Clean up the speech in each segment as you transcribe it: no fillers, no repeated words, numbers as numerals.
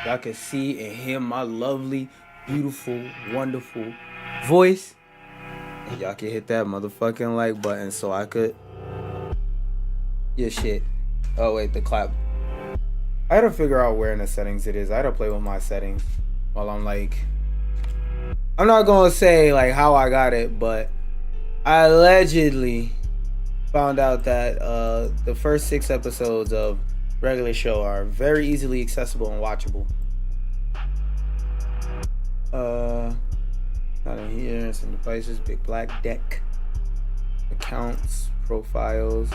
y'all can see and hear my lovely, beautiful, wonderful voice. And y'all can hit that motherfucking like button so I could... Yeah, shit. Oh, wait, the clap. I gotta figure out where in the settings it is. I gotta play with my settings while I'm like... I'm not gonna say like how I got it, but I allegedly found out that the first 6 episodes of regular show are very easily accessible and watchable. Not in here. Some devices, big black deck, accounts, profiles,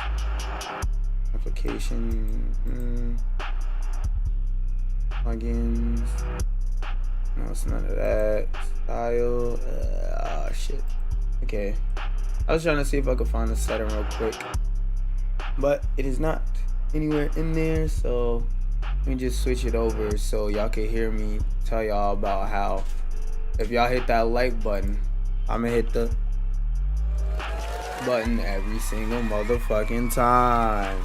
application, plugins. No, it's none of that. Style. Shit. Okay. I was trying to see if I could find the setting real quick, but it is not anywhere in there. So let me just switch it over so y'all can hear me tell y'all about how if y'all hit that like button, I'm gonna hit the button every single motherfucking time.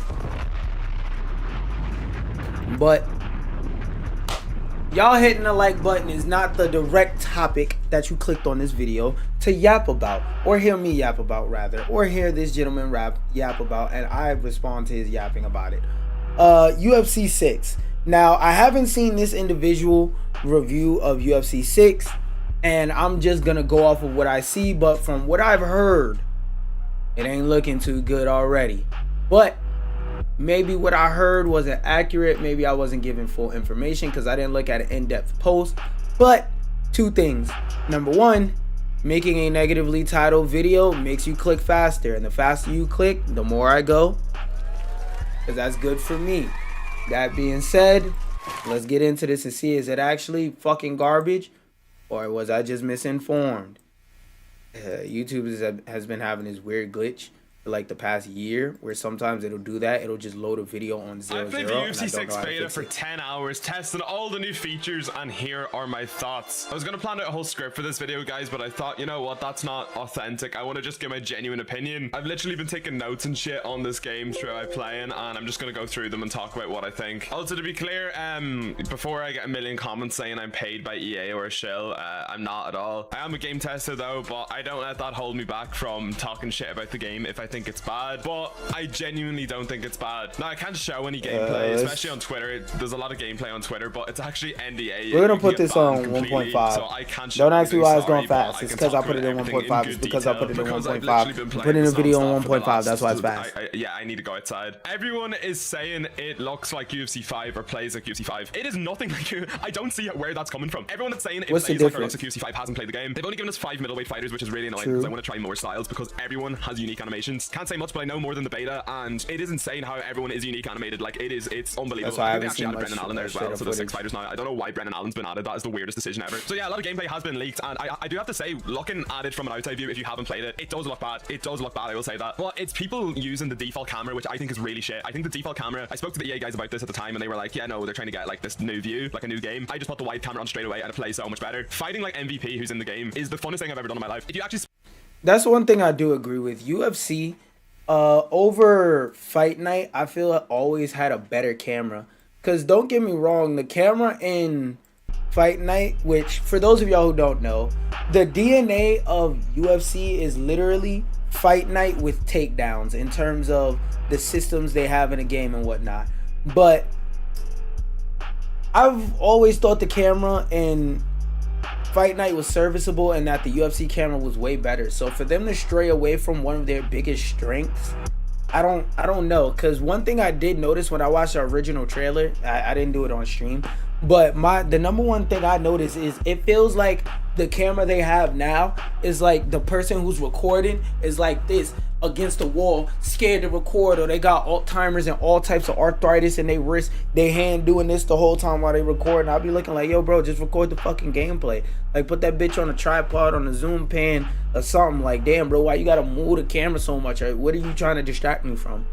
But y'all hitting the like button is not the direct topic that you clicked on this video to yap about, or hear me yap about rather, or hear this gentleman yap about, and I respond to his yapping about it. UFC 6. Now, I haven't seen this individual review of UFC 6, and I'm just gonna go off of what I see, but from what I've heard, it ain't looking too good already. But maybe what I heard wasn't accurate. Maybe I wasn't given full information because I didn't look at an in-depth post. But 2 things. Number 1, making a negatively titled video makes you click faster. And the faster you click, the more I go. Because that's good for me. That being said, let's get into this and see, is it actually fucking garbage? Or was I just misinformed? YouTube has been having this weird glitch for like the past year, where sometimes it'll do that. It'll just load a video on 0, I played the UFC 6 beta for 10 hours, testing all the new features, and here are my thoughts. I was gonna plan out a whole script for this video, guys, but I thought, you know what, that's not authentic. I want to just give my genuine opinion. I've literally been taking notes and shit on this game throughout playing, and I'm just gonna go through them and talk about what I think. Also, to be clear, before I get a million comments saying I'm paid by EA or a shill, I'm not at all. I am a game tester though, but I don't let that hold me back from talking shit about the game if I think it's bad. But I genuinely don't think it's bad. Now, I can't show any gameplay, especially on Twitter. There's a lot of gameplay on Twitter, but it's actually NDA. We're gonna put this on 1.5. So I can't don't ask me why it's going fast. It's because I put it in 1.5. It's because I put it in 1.5. Put in a video on 1.5. That's why it's fast. Yeah, I need to go outside. Everyone is saying it looks like UFC 5 or plays like UFC 5. It is nothing like you. I don't see where that's coming from. Everyone that's saying it plays like or looks like UFC 5 hasn't played the game. They've only given us 5 middleweight fighters, which is really annoying because I want to try more styles because everyone has unique animations. Can't say much, but I know more than the beta, and it is insane how everyone is unique animated. Like, it's unbelievable. That's why I haven't actually seen added Brendan Allen there as well, so there's 6 fighters now. I don't know why Brendan Allen's been added. That is the weirdest decision ever. So yeah, a lot of gameplay has been leaked, and I do have to say, looking at it from an outside view, if you haven't played it, it does look bad. It does look bad, I will say that. But it's people using the default camera, which I think is really shit. I think the default camera, I spoke to the EA guys about this at the time, and they were like, yeah, no, they're trying to get like this new view, like a new game. I just put the wide camera on straight away, and it plays so much better. Fighting like MVP, who's in the game, is the funnest thing I've ever done in my life. If you actually... That's one thing I do agree with. UFC over Fight Night, I feel it always had a better camera. Because don't get me wrong, the camera in Fight Night, which for those of y'all who don't know, the DNA of UFC is literally Fight Night with takedowns in terms of the systems they have in the game and whatnot. But I've always thought the camera in Fight Night was serviceable and that the UFC camera was way better. So for them to stray away from one of their biggest strengths, I don't know. Because one thing I did notice when I watched the original trailer, I didn't do it on stream, but the number one thing I noticed is it feels like the camera they have now is like the person who's recording is like this against the wall, scared to record, or they got Alzheimer's and all types of arthritis in their wrist, they hand doing this the whole time while they record. And I'll be looking like, yo bro, just record the fucking gameplay. Like, put that bitch on a tripod, on a zoom pan or something. Like, damn bro, why you gotta move the camera so much? What are you trying to distract me from?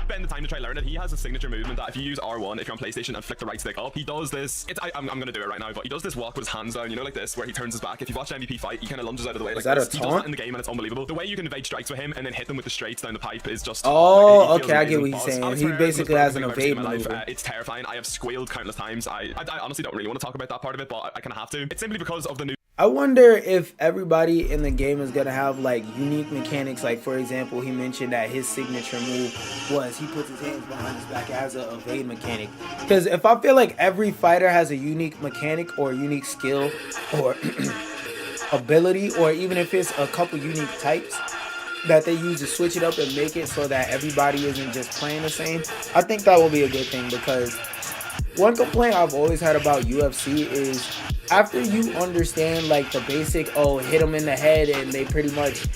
spend the time to try learn it. He has a signature movement that if you use R1, if you're on PlayStation, and flick the right stick up, he does this. I'm gonna do it right now, but he does this walk with his hands down, you know, like this, where he turns his back. If you watch MVP fight, he kind of lunges out of the way. Is like that this. a He does taunt? that in the game, and it's unbelievable. The way you can evade strikes with him and then hit them with the straights down the pipe is just. Oh, like, okay, I get what he's saying. He basically has an evade maneuver. It's terrifying. I have squealed countless times. I honestly don't really want to talk about that part of it, but I kind of have to. It's simply because of the new. I wonder if everybody in the game is gonna have like unique mechanics. Like for example, he mentioned that his signature move was he puts his hands behind his back. It has a evade mechanic. Because if I feel like every fighter has a unique mechanic or unique skill or ability, or even if it's a couple unique types that they use to switch it up and make it so that everybody isn't just playing the same, I think that will be a good thing. Because one complaint I've always had about UFC is after you understand like the basic, oh, hit them in the head and they pretty much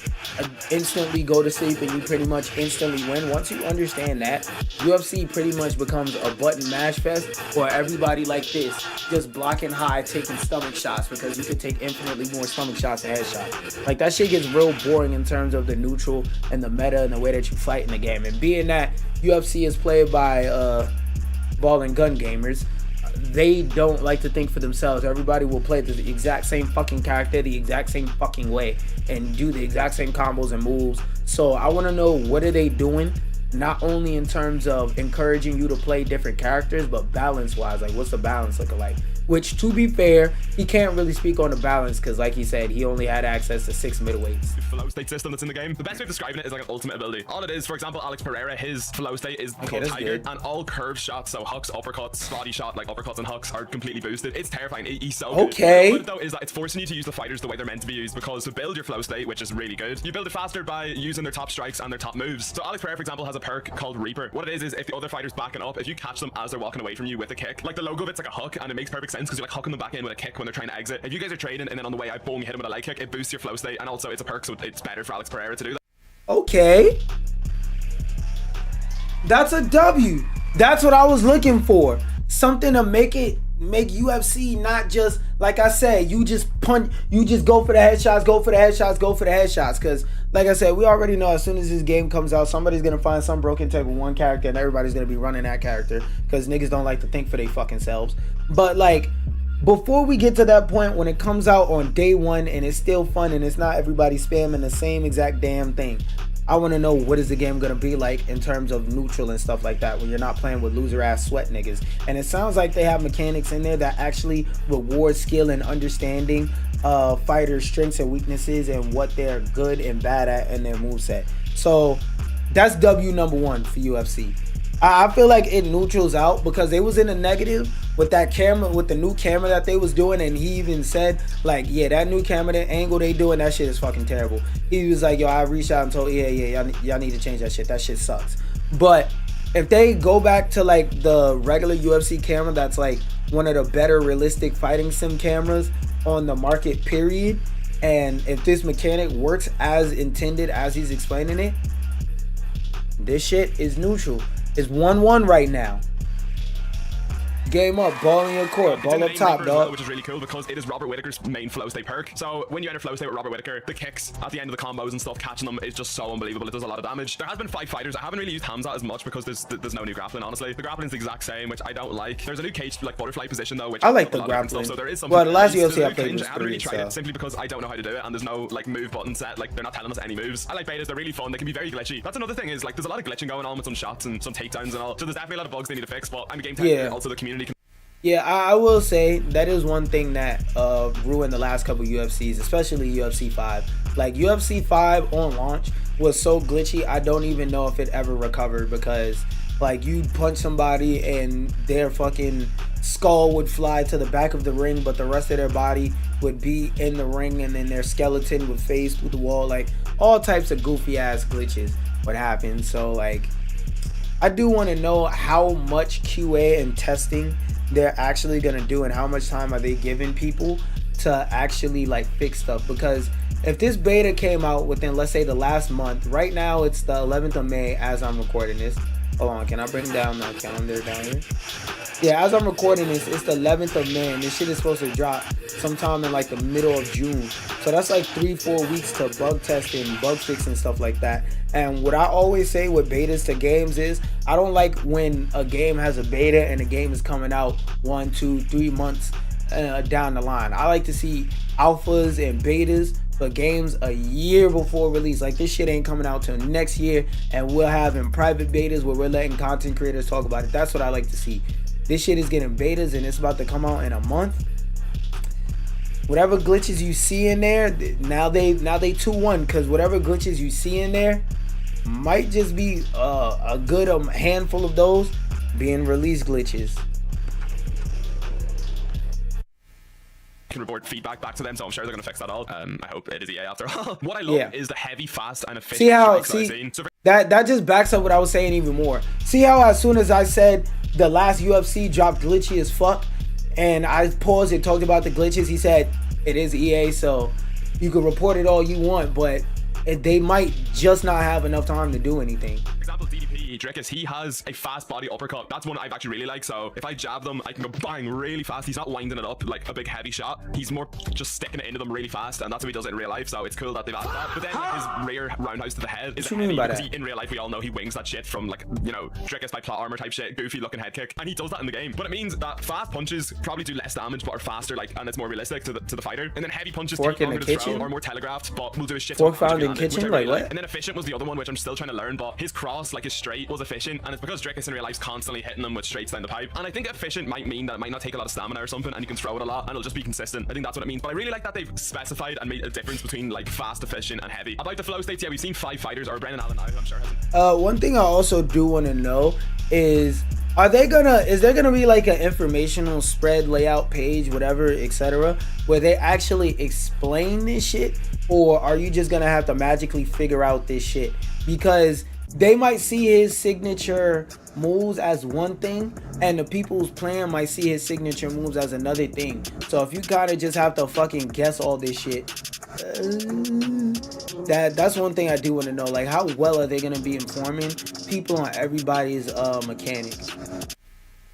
instantly go to sleep and you pretty much instantly win. Once you understand that, UFC pretty much becomes a button mash fest, or everybody like this just blocking high, taking stomach shots, because you could take infinitely more stomach shots than headshots. Like that shit gets real boring in terms of the neutral and the meta and the way that you fight in the game. And being that UFC is played by ball and gun gamers, they don't like to think for themselves. Everybody will play the exact same fucking character the exact same fucking way and do the exact same combos and moves. So I want to know, what are they doing, not only in terms of encouraging you to play different characters, but balance wise, like what's the balance looking like? Which, to be fair, he can't really speak on the balance because, like he said, he only had access to 6 middleweights. Flow state system that's in the game. The best way of describing it is like an ultimate ability. All it is, for example, Alex Pereira, his flow state is called Tiger, and all curved shots, so hooks, uppercuts, body shot, like uppercuts and hooks, are completely boosted. It's terrifying. He's so good. Okay. What it though is that it's forcing you to use the fighters the way they're meant to be used, because to build your flow state, which is really good, you build it faster by using their top strikes and their top moves. So Alex Pereira, for example, has a perk called Reaper. What it is if the other fighter's backing up, if you catch them as they're walking away from you with a kick, like the logo of it's like a hook, and it makes perfect sense because you're like hooking them back in with a kick when they're trying to exit. If you guys are trading and then on the way out, boom, you hit them with a leg kick, it boosts your flow state, and also it's a perk, so it's better for Alex Pereira to do that. Okay, that's a W. That's what I was looking for. Something to make UFC not just, like I said, you just punch, you just go for the headshots, go for the headshots, go for the headshots. Because like I said, we already know as soon as this game comes out, somebody's gonna find some broken tech with one character and everybody's gonna be running that character because niggas don't like to think for their fucking selves. But like, before we get to that point, when it comes out on day one and it's still fun and it's not everybody spamming the same exact damn thing, I want to know, what is the game going to be like in terms of neutral and stuff like that when you're not playing with loser ass sweat niggas. And it sounds like they have mechanics in there that actually reward skill and understanding fighters' strengths and weaknesses and what they're good and bad at in their moveset. So that's W number 1 for UFC. I feel like it neutrals out because they was in a negative with that camera, with the new camera that they was doing, and he even said like, yeah, that new camera, the angle they doing, that shit is fucking terrible. He was like, yo, I reached out and told, yeah, y'all need to change that shit. That shit sucks. But if they go back to like the regular UFC camera, that's like one of the better realistic fighting sim cameras on the market, period. And if this mechanic works as intended, as he's explaining it, this shit is neutral. It's 1-1 right now. Game up, ball in your court, ball up top, dog. Which is really cool because it is Robert Whittaker's main flow state perk. So when you enter flow state with Robert Whittaker, the kicks at the end of the combos and stuff, catching them is just so unbelievable. It does a lot of damage. There has been 5 fighters. I haven't really used Hamzat as much because there's no new grappling, honestly. The grappling's the exact same, which I don't like. There's a new cage, like butterfly position though, which I like the grappling. So there is something. Well, the last UFC I played was I haven't really tried it simply because I don't know how to do it, and there's no like move button set. Like they're not telling us any moves. I like betas. They're really fun. They can be very glitchy. That's another thing, is like there's a lot of glitching going on with some shots and some takedowns and all. So there's definitely a lot of bugs they need to fix. But I'm a game tech. Yeah. Also the community can. Yeah, I will say that is one thing that ruined the last couple UFCs, especially UFC 5. Like UFC 5 on launch was so glitchy, I don't even know if it ever recovered, because like you'd punch somebody and their fucking skull would fly to the back of the ring, but the rest of their body would be in the ring, and then their skeleton would phase through the wall. Like all types of goofy ass glitches would happen. So like, I do want to know how much QA and testing they're actually gonna do, and how much time are they giving people to actually like fix stuff. Because if this beta came out within, let's say, the last month, right now it's the 11th of May as I'm recording this, Hold on, can I bring down my calendar down here? Yeah, as I'm recording this, it's the 11th of May, and this shit is supposed to drop sometime in like the middle of June. So that's like 3-4 weeks to bug testing, bug fix, and stuff like that. And what I always say with betas to games is, I don't like when a game has a beta and the game is coming out 1, 2, 3 months down the line. I like to see alphas and betas for games a year before release. Like, this shit ain't coming out till next year, and we'll have in private betas where we're letting content creators talk about it. That's what I like to see. This shit is getting betas and it's about to come out in a month. Whatever glitches you see in there, now they 2-1, because whatever glitches you see in there might just be a good handful of those being release glitches. Can report feedback back to them, so I'm sure they're gonna fix that all. I hope it is EA after all. What I love is the heavy, fast, and efficient strikes that I've seen. So that just backs up what I was saying even more. See how as soon as I said the last UFC dropped glitchy as fuck, and I paused and talked about the glitches, he said it is EA, so you can report it all you want, but they might just not have enough time to do anything. For example, DDP, Drickus, he has a fast body uppercut. That's one I've actually really liked. So if I jab them, I can go bang really fast. He's not winding it up like a big heavy shot. He's more just sticking it into them really fast, and that's how he does it in real life. So it's cool that they've added that. But then his rear roundhouse to the head is heavy, because in real life we all know he wings that shit from, like, you know, Drickus by plot armor type shit, goofy looking head kick, and he does that in the game. But it means that fast punches probably do less damage but are faster, like, and it's more realistic to the fighter. And then heavy punches take longer to throw, or more telegraphed, but will do a shit. Fork found in kitchen, like what? And then efficient was the other one, which I'm still trying to learn, but his cross, like his straight, was efficient, and it's because Drickus in real life's constantly hitting them with straights down the pipe. And I think efficient might mean that it might not take a lot of stamina or something, and you can throw it a lot and it'll just be consistent. I think that's what it means. But I really like that they've specified and made a difference between like fast, efficient, and heavy. About the flow states, yeah, we've seen 5 fighters, or Brendan Allen now, I'm sure hasn't. One thing I also do want to know is, is there gonna be like an informational spread, layout page, whatever, etc., where they actually explain this shit, or are you just gonna have to magically figure out this shit? Because they might see his signature moves as one thing, and the people who's playing might see his signature moves as another thing. So if you kind of just have to fucking guess all this shit, that's one thing I do want to know. Like, how well are they gonna be informing people on everybody's mechanics?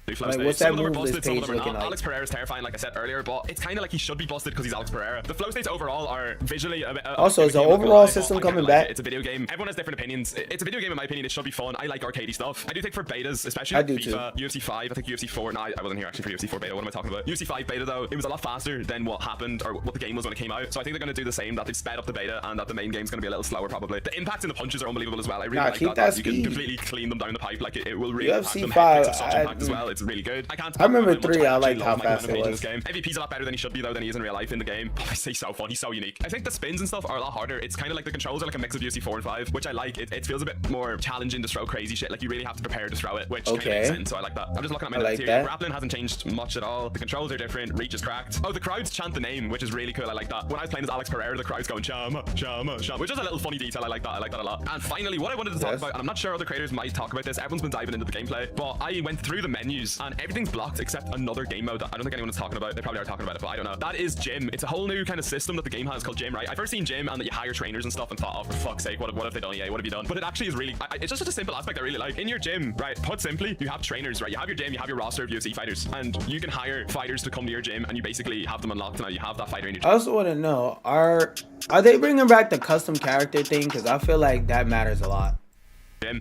Like, what's that move list page looking like? Alex Pereira's terrifying, like I said earlier, but it's kind of like he should be busted because he's Alex Pereira. The flow states overall are visually also, is the overall system coming back? It's a video game. Everyone has different opinions. It's a video game in my opinion. It should be fun. I like arcadey stuff. I do think for betas, especially FIFA, UFC 5, I think UFC 4. No, I wasn't here actually for UFC 4 beta. What am I talking about? UFC 5 beta though, it was a lot faster than what happened or what the game was when it came out. So I think they're going to do the same. That they've sped up the beta and that the main game's going to be a little slower probably. The impacts and the punches are unbelievable as well. I really like that. You can completely clean them down the pipe. Like it will really impact them. Head kicks have such impact as well. It's really good. I remember 3. I liked how fast it was. MVP's a lot better than he should be though, than he is in real life in the game. Oh, he's so fun. He's so unique. I think the spins and stuff are a lot harder. It's kind of like the controls are like a mix of UFC 4 and 5, which I like. It feels a bit more challenging to throw crazy shit. Like you really have to prepare to throw it, which kind of makes sense. So I like that. I'm just looking at my notes here. Grappling hasn't changed much at all. The controls are different. Reach is cracked. Oh, the crowds chant the name, which is really cool. I like that. When I was playing as Alex Pereira, the crowd's going Shama, Shama, Shama, which is a little funny detail. I like that. I like that a lot. And finally, what I wanted to talk about, and I'm not sure other creators might talk about this. Everyone's been diving into the gameplay, but I went through the menus and everything's blocked except another game mode that I don't think anyone is talking about. They probably are talking about it, but I don't know. That is gym. It's a whole new kind of system that the game has called gym, right? I first seen gym and that you hire trainers and stuff and thought, oh, for fuck's sake, what have they done? Yeah, what have you done? But it actually is really, it's just such a simple aspect I really like. In your gym, right? Put simply, you have trainers, right? You have your gym, you have your roster of UFC fighters, and you can hire fighters to come to your gym and you basically have them unlocked. Now you have that fighter in your gym. I also want to know, are they bringing back the custom character thing? Because I feel like that matters a lot.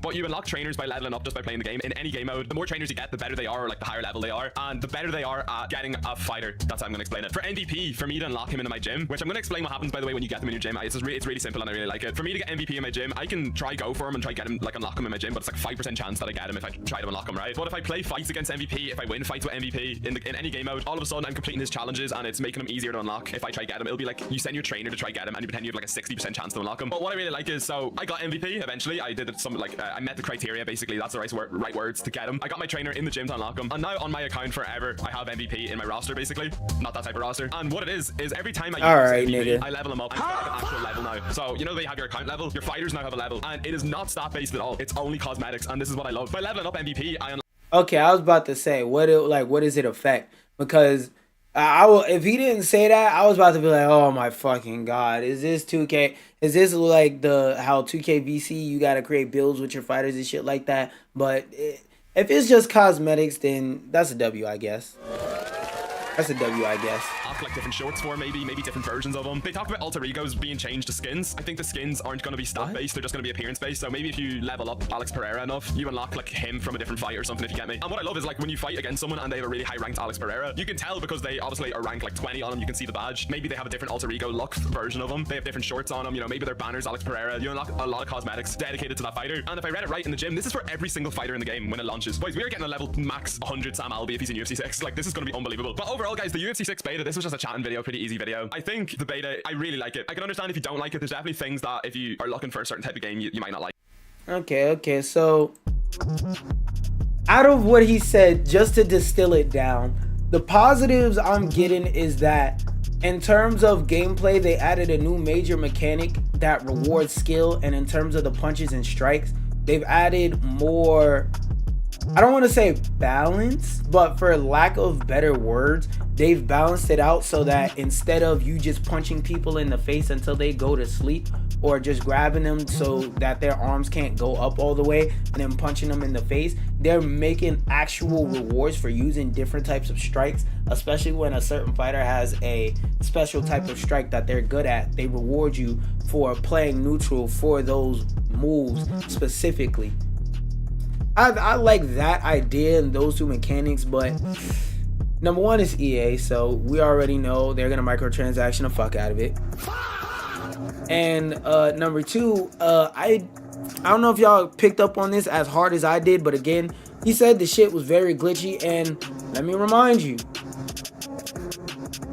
But you unlock trainers by leveling up just by playing the game. In any game mode, the more trainers you get, the better they are, or like the higher level they are, and the better they are at getting a fighter. That's how I'm gonna explain it. For MVP, for me to unlock him into my gym, which I'm gonna explain what happens by the way when you get them in your gym. It's really simple and I really like it. For me to get MVP in my gym, I can try go for him and try get him, like unlock him in my gym, but it's like 5% chance that I get him if I try to unlock him, right? But if I play fights against MVP, if I win fights with MVP in any game mode, all of a sudden I'm completing his challenges and it's making him easier to unlock. If I try get him, it'll be like you send your trainer to try get him and you pretend you have like a 60% chance to unlock him. But what I really like is, so I got MVP eventually. I did something like I met the criteria. Basically, that's the right words to get him. I got my trainer in the gym to unlock him, and now on my account forever, I have MVP in my roster. Basically, not that type of roster. And what it is every time I use MVP, I level him up. I get like an actual level now. So you know they have your account level. Your fighters now have a level, and it is not stat based at all. It's only cosmetics, and this is what I love. By leveling up MVP, I unlock. Okay, I was about to say, what does it affect? Because I will, if he didn't say that, I was about to be like, oh my fucking god, is this 2K? Is this like the how 2K VC you gotta create builds with your fighters and shit like that? But if it's just cosmetics, then that's a W, I guess. That's a W, I guess. Like different shorts for maybe different versions of them. They talk about alter egos being changed to skins. I think the skins aren't going to be stat based, they're just going to be appearance based. So maybe if you level up Alex Pereira enough, you unlock like him from a different fight or something, if you get me. And what I love is like when you fight against someone and they have a really high ranked Alex Pereira, you can tell because they obviously are ranked like 20 on them. You can see the badge. Maybe they have a different alter ego look version of them. They have different shorts on them. You know, maybe their banners Alex Pereira. You unlock a lot of cosmetics dedicated to that fighter. And if I read it right in the gym, this is for every single fighter in the game when it launches. Boys, we are getting a level max 100 Sam Alvey if he's in UFC 6. Like this is going to be unbelievable. But overall, guys, the UFC 6 beta, this was just a chatting video, pretty easy video. I think the beta, I really like it. I can understand if you don't like it. There's definitely things that if you are looking for a certain type of game, you might not like. Okay, so out of what he said, just to distill it down, the positives I'm getting is that in terms of gameplay, they added a new major mechanic that rewards skill, and in terms of the punches and strikes, they've added more, I don't want to say balance, but for lack of better words, they've balanced it out so that instead of you just punching people in the face until they go to sleep, or just grabbing them so that their arms can't go up all the way and then punching them in the face, they're making actual rewards for using different types of strikes, especially when a certain fighter has a special type of strike that they're good at. They reward you for playing neutral for those moves specifically. I like that idea and those two mechanics, but number one is EA, so we already know they're gonna microtransaction the fuck out of it. And number two, I don't know if y'all picked up on this as hard as I did, but again, he said the shit was very glitchy, and let me remind you,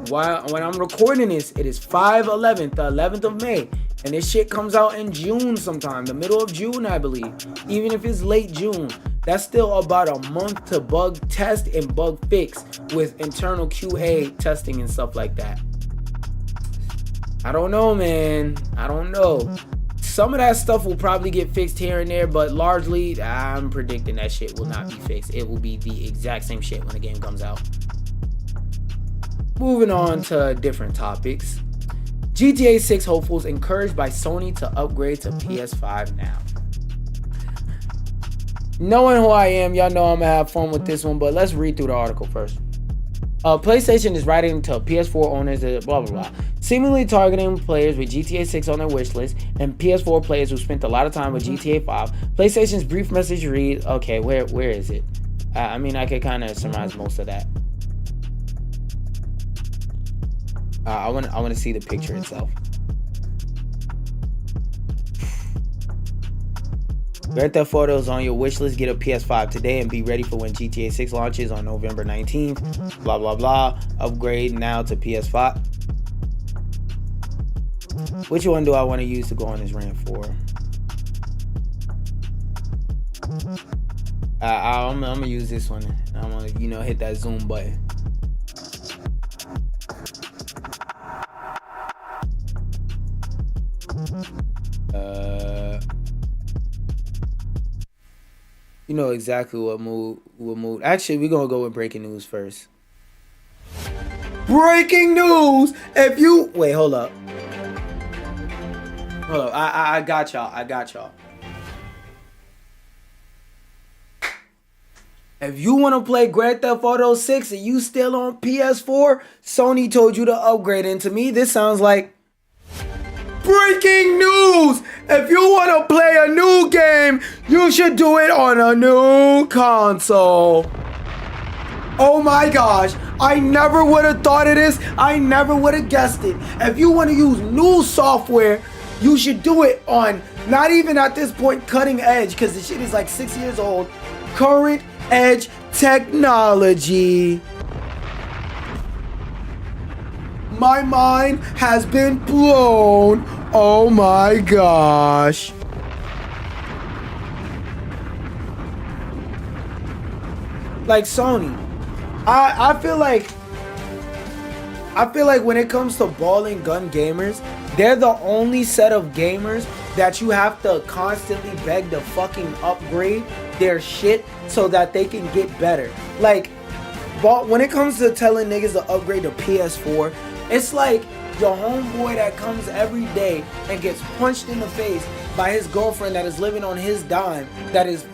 when I'm recording this, it is 5/11, the 11th of May, and this shit comes out in June sometime, the middle of June, I believe. Even if it's late June, that's still about a month to bug test and bug fix with internal QA testing and stuff like that. I don't know, man. I don't know. Some of that stuff will probably get fixed here and there, but largely, I'm predicting that shit will not be fixed. It will be the exact same shit when the game comes out. Moving on to different topics. GTA 6 hopefuls encouraged by Sony to upgrade to PS5 now. Knowing who I am, y'all know I'm gonna have fun with this one, but let's read through the article first. PlayStation is writing to PS4 owners, blah blah blah, seemingly targeting players with GTA 6 on their wish list and PS4 players who spent a lot of time with GTA 5. PlayStation's brief message reads, okay, where is it? I mean, I could kind of surmise most of that. I want to see the picture itself. Grand Theft Auto is on your wish list. Get a PS5 today and be ready for when GTA 6 launches on November 19th. Blah, blah, blah. Upgrade now to PS5. Which one do I want to use to go on this rant for? I'm going to use this one. I'm going to, hit that zoom button. You know exactly what mood. Actually, we're gonna go with breaking news first. Breaking news! If you wait, hold up. I got y'all. If you want to play Grand Theft Auto 6 and you still on PS4, Sony told you to upgrade. And to me, this sounds like breaking news! If you want to play a new game, you should do it on a new console. Oh my gosh, I never would have thought of this. I never would have guessed it. If you want to use new software, you should do it on, not even at this point cutting edge, because the shit is like 6 years old, current edge technology. My mind has been blown. Oh my gosh. Like Sony, I feel like when it comes to ball and gun gamers, they're the only set of gamers that you have to constantly beg to fucking upgrade their shit so that they can get better. Like, when it comes to telling niggas to upgrade to PS4, it's like your homeboy that comes every day and gets punched in the face by his girlfriend that is living on his dime, that is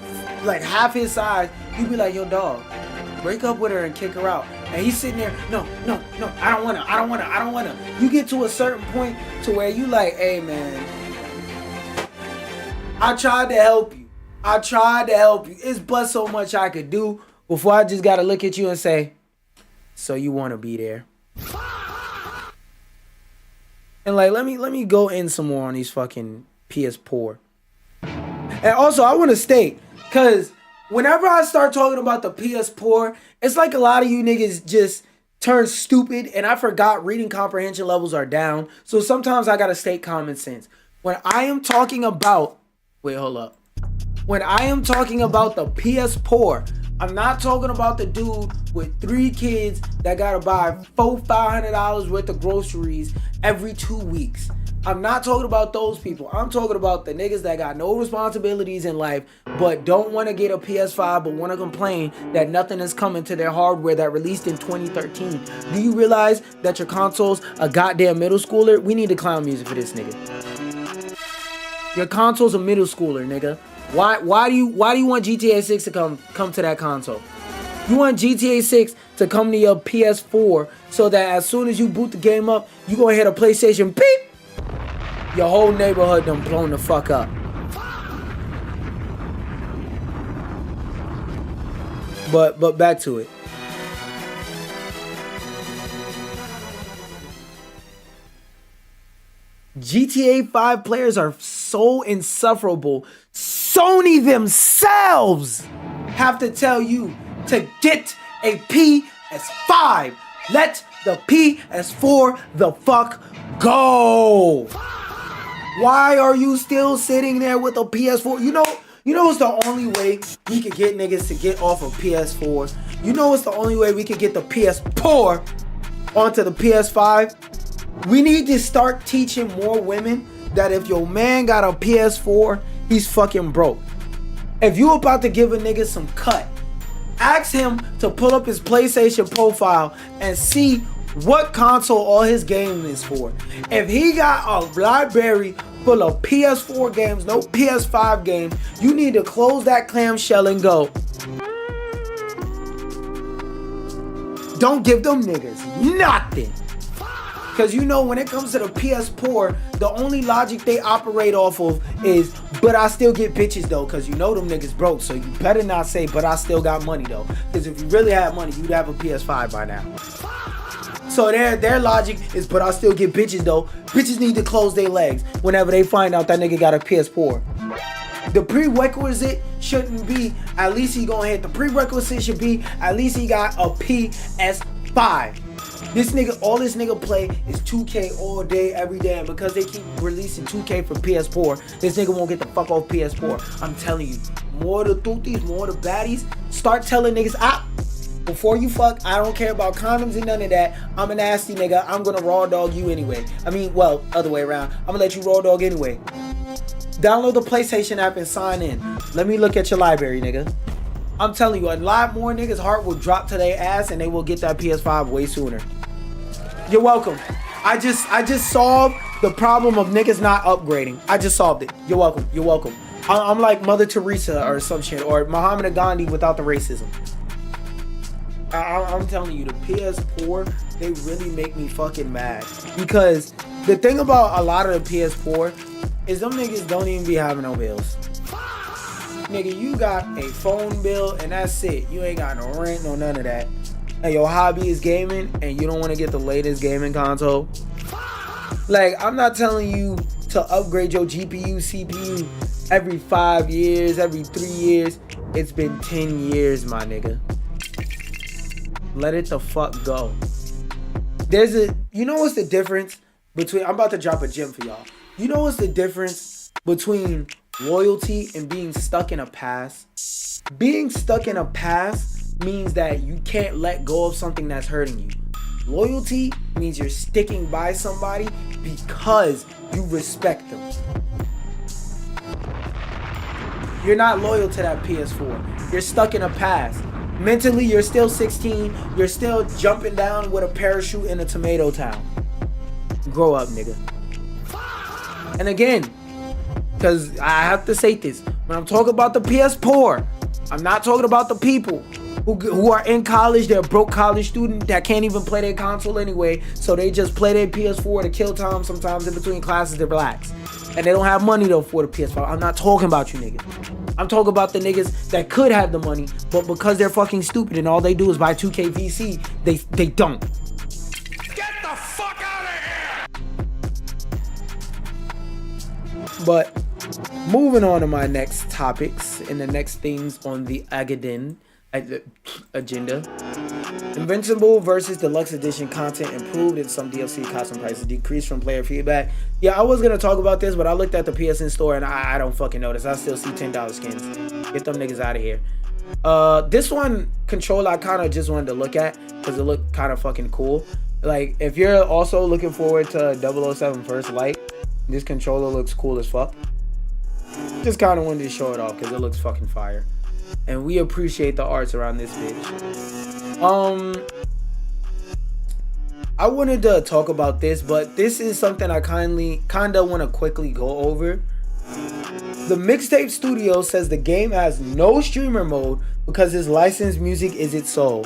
like half his size. You be like, yo dog, break up with her and kick her out. And he's sitting there, no, I don't wanna. You get to a certain point to where you like, hey man, I tried to help you. It's but so much I could do before I just gotta look at you and say, so you wanna be there. And like, let me go in some more on these fucking PS4. And also, I want to state, because whenever I start talking about the PS4, it's like a lot of you niggas just turn stupid, and I forgot reading comprehension levels are down. So sometimes I gotta state common sense. When I am talking about, when I am talking about the PS4, I'm not talking about the dude with 3 kids that gotta buy $500 worth of groceries every 2 weeks. I'm not talking about those people. I'm talking about the niggas that got no responsibilities in life but don't want to get a PS5 but want to complain that nothing is coming to their hardware that released in 2013. Do you realize that your console's a goddamn middle schooler? We need the clown music for this nigga. Your console's a middle schooler, nigga. Why do you want GTA 6 to come to that console? You want GTA 6 to come to your PS4 so that as soon as you boot the game up, you gonna hit a PlayStation beep. Your whole neighborhood done blown the fuck up. But back to it. GTA 5 players are so insufferable. Sony themselves have to tell you to get a PS5. Let the PS4 the fuck go. Why are you still sitting there with a PS4? You know it's the only way we could get niggas to get off of PS4. You know it's the only way we could get the PS4 onto the PS5. We need to start teaching more women that if your man got a PS4, he's fucking broke. If you about to give a nigga some cut, ask him to pull up his PlayStation profile and see what console all his gaming is for. If he got a library full of PS4 games, no PS5 games, you need to close that clamshell and go. Don't give them niggas nothing. Because you know when it comes to the PS4, the only logic they operate off of is, but I still get bitches though, because you know them niggas broke, so you better not say, but I still got money though. Because if you really had money, you'd have a PS5 by now. So their logic is, but I still get bitches though. Bitches need to close their legs whenever they find out that nigga got a PS4. The prerequisite shouldn't be, at least he gonna hit. The prerequisite should be, at least he got a PS5. This nigga, all this nigga play is 2K all day, every day, and because they keep releasing 2K for PS4, this nigga won't get the fuck off PS4. I'm telling you, more the tooties, more the baddies, start telling niggas, before you fuck, I don't care about condoms and none of that. I'm a nasty nigga, I'm gonna raw dog you anyway. I mean, well, other way around, I'm gonna let you raw dog anyway. Download the PlayStation app and sign in. Let me look at your library, nigga. I'm telling you, a lot more niggas' heart will drop to their ass and they will get that PS5 way sooner. You're welcome. I just solved the problem of niggas not upgrading. I just solved it. You're welcome. You're welcome. I'm like Mother Teresa or some shit, or Muhammad Gandhi without the racism. I'm telling you, the PS4, they really make me fucking mad. Because the thing about a lot of the PS4 is them niggas don't even be having no bills. Nigga, you got a phone bill and that's it. You ain't got no rent, no none of that. And your hobby is gaming and you don't want to get the latest gaming console. Like, I'm not telling you to upgrade your GPU, CPU every 5 years, every 3 years. It's been 10 years, my nigga. Let it the fuck go. You know what's the difference between, I'm about to drop a gem for y'all. You know what's the difference between loyalty and being stuck in a past? Being stuck in a past means that you can't let go of something that's hurting you. Loyalty means you're sticking by somebody because you respect them. You're not loyal to that PS4. You're stuck in a past. Mentally, you're still 16. You're still jumping down with a parachute in a tomato town. Grow up, nigga. And again, because I have to say this, when I'm talking about the PS poor, I'm not talking about the people who are in college. They're a broke college student that can't even play their console anyway, so they just play their PS4 to kill time sometimes in between classes to relax. And they don't have money though for the PS5. I'm not talking about you niggas. I'm talking about the niggas that could have the money, but because they're fucking stupid and all they do is buy 2K VC, they don't. Get the fuck out of here! But moving on to my next topics and the next things on the agenda. Invincible versus Deluxe Edition content improved and some DLC costume prices decreased from player feedback. Yeah, I was going to talk about this, but I looked at the PSN store and I don't fucking notice. I still see $10 skins. Get them niggas out of here. This one, controller, I kind of just wanted to look at because it looked kind of fucking cool. Like, if you're also looking forward to 007 First Light, this controller looks cool as fuck. Just kind of wanted to show it off because it looks fucking fire. And we appreciate the arts around this bitch. I wanted to talk about this, but this is something I kinda want to quickly go over. The Mixtape Studio says the game has no streamer mode because its licensed music is its soul.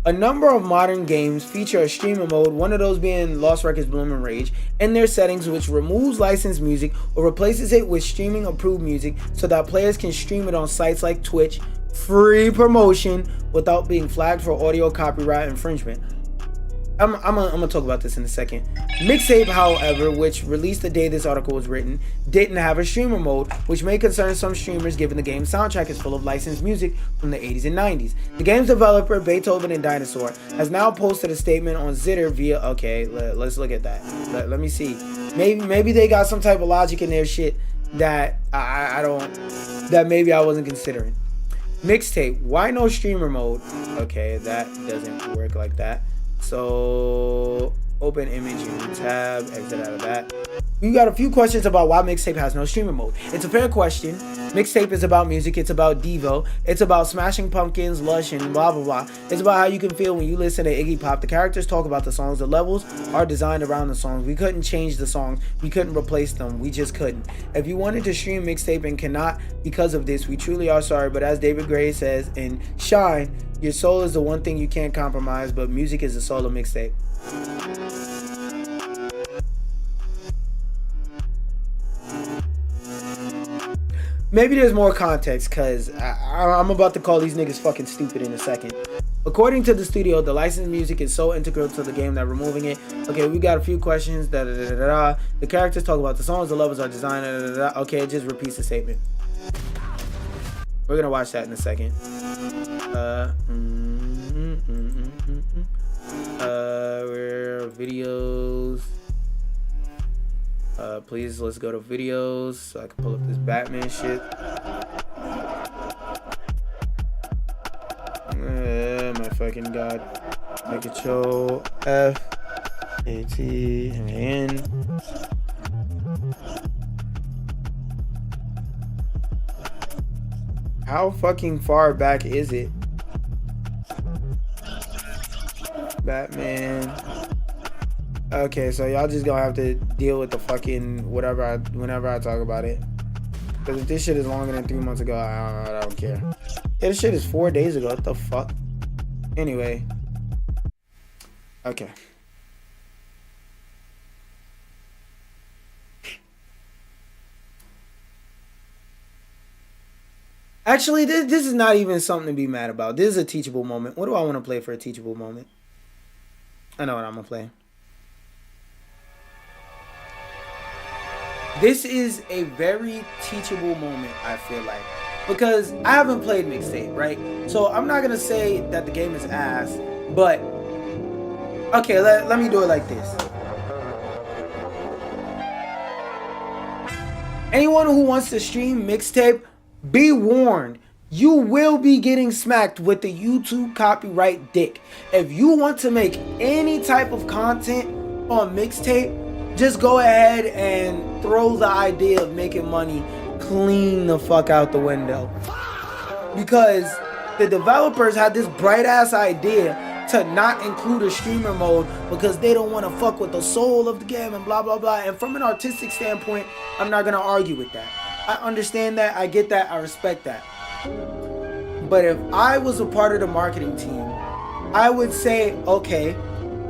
A number of modern games feature a streamer mode, one of those being Lost Records Bloom and Rage, in their settings, which removes licensed music or replaces it with streaming approved music so that players can stream it on sites like Twitch, free promotion, without being flagged for audio copyright infringement. I'm gonna talk about this in a second. Mixtape, however, which released the day this article was written, didn't have a streamer mode, which may concern some streamers given the game's soundtrack is full of licensed music from the 80s and 90s. The game's developer, Beethoven and Dinosaur, has now posted a statement on Zitter via, okay, let's look at that. Let me see. Maybe they got some type of logic in their shit that that maybe I wasn't considering. Mixtape, why no streamer mode? Okay, that doesn't work like that. So open image and tab, exit out of that. We got a few questions about why Mixtape has no streamer mode. It's a fair question. Mixtape is about music, it's about Devo, it's about Smashing Pumpkins, Lush, and blah blah blah. It's about how you can feel when you listen to Iggy Pop. The characters talk about the songs, the levels are designed around the songs. We couldn't change the songs, we couldn't replace them, we just couldn't. If you wanted to stream Mixtape and cannot because of this, we truly are sorry, but as David Gray says in Shine, your soul is the one thing you can't compromise, but music is the soul of Mixtape. Maybe there's more context, because I'm about to call these niggas fucking stupid in a second. According to the studio, the licensed music is so integral to the game that removing it. Okay, we got a few questions. The characters talk about the songs, the levels are designed. Okay, it just repeats the statement. We're gonna watch that in a second. Where videos? Please, let's go to videos so I can pull up this Batman shit. My fucking god. Make it show F-A-T-M-A-N. How fucking far back is it? Batman. Okay, so y'all just gonna have to deal with the fucking whenever I talk about it. Because if this shit is longer than 3 months ago, I don't care. Yeah, this shit is 4 days ago. What the fuck? Anyway. Okay. Actually, this is not even something to be mad about. This is a teachable moment. What do I want to play for a teachable moment? I know what I'm gonna play. This is a very teachable moment, I feel like. Because I haven't played Mixtape, right? So I'm not gonna say that the game is ass, but okay, let me do it like this. Anyone who wants to stream Mixtape, be warned. You will be getting smacked with the YouTube copyright dick. If you want to make any type of content on Mixtape, just go ahead and throw the idea of making money clean the fuck out the window. because the developers had this bright ass idea to not include a streamer mode because they don't want to fuck with the soul of the game and blah blah blah. And from an artistic standpoint, I'm not gonna argue with that. I understand that, I get that, I respect that. But if I was a part of the marketing team, I would say, okay,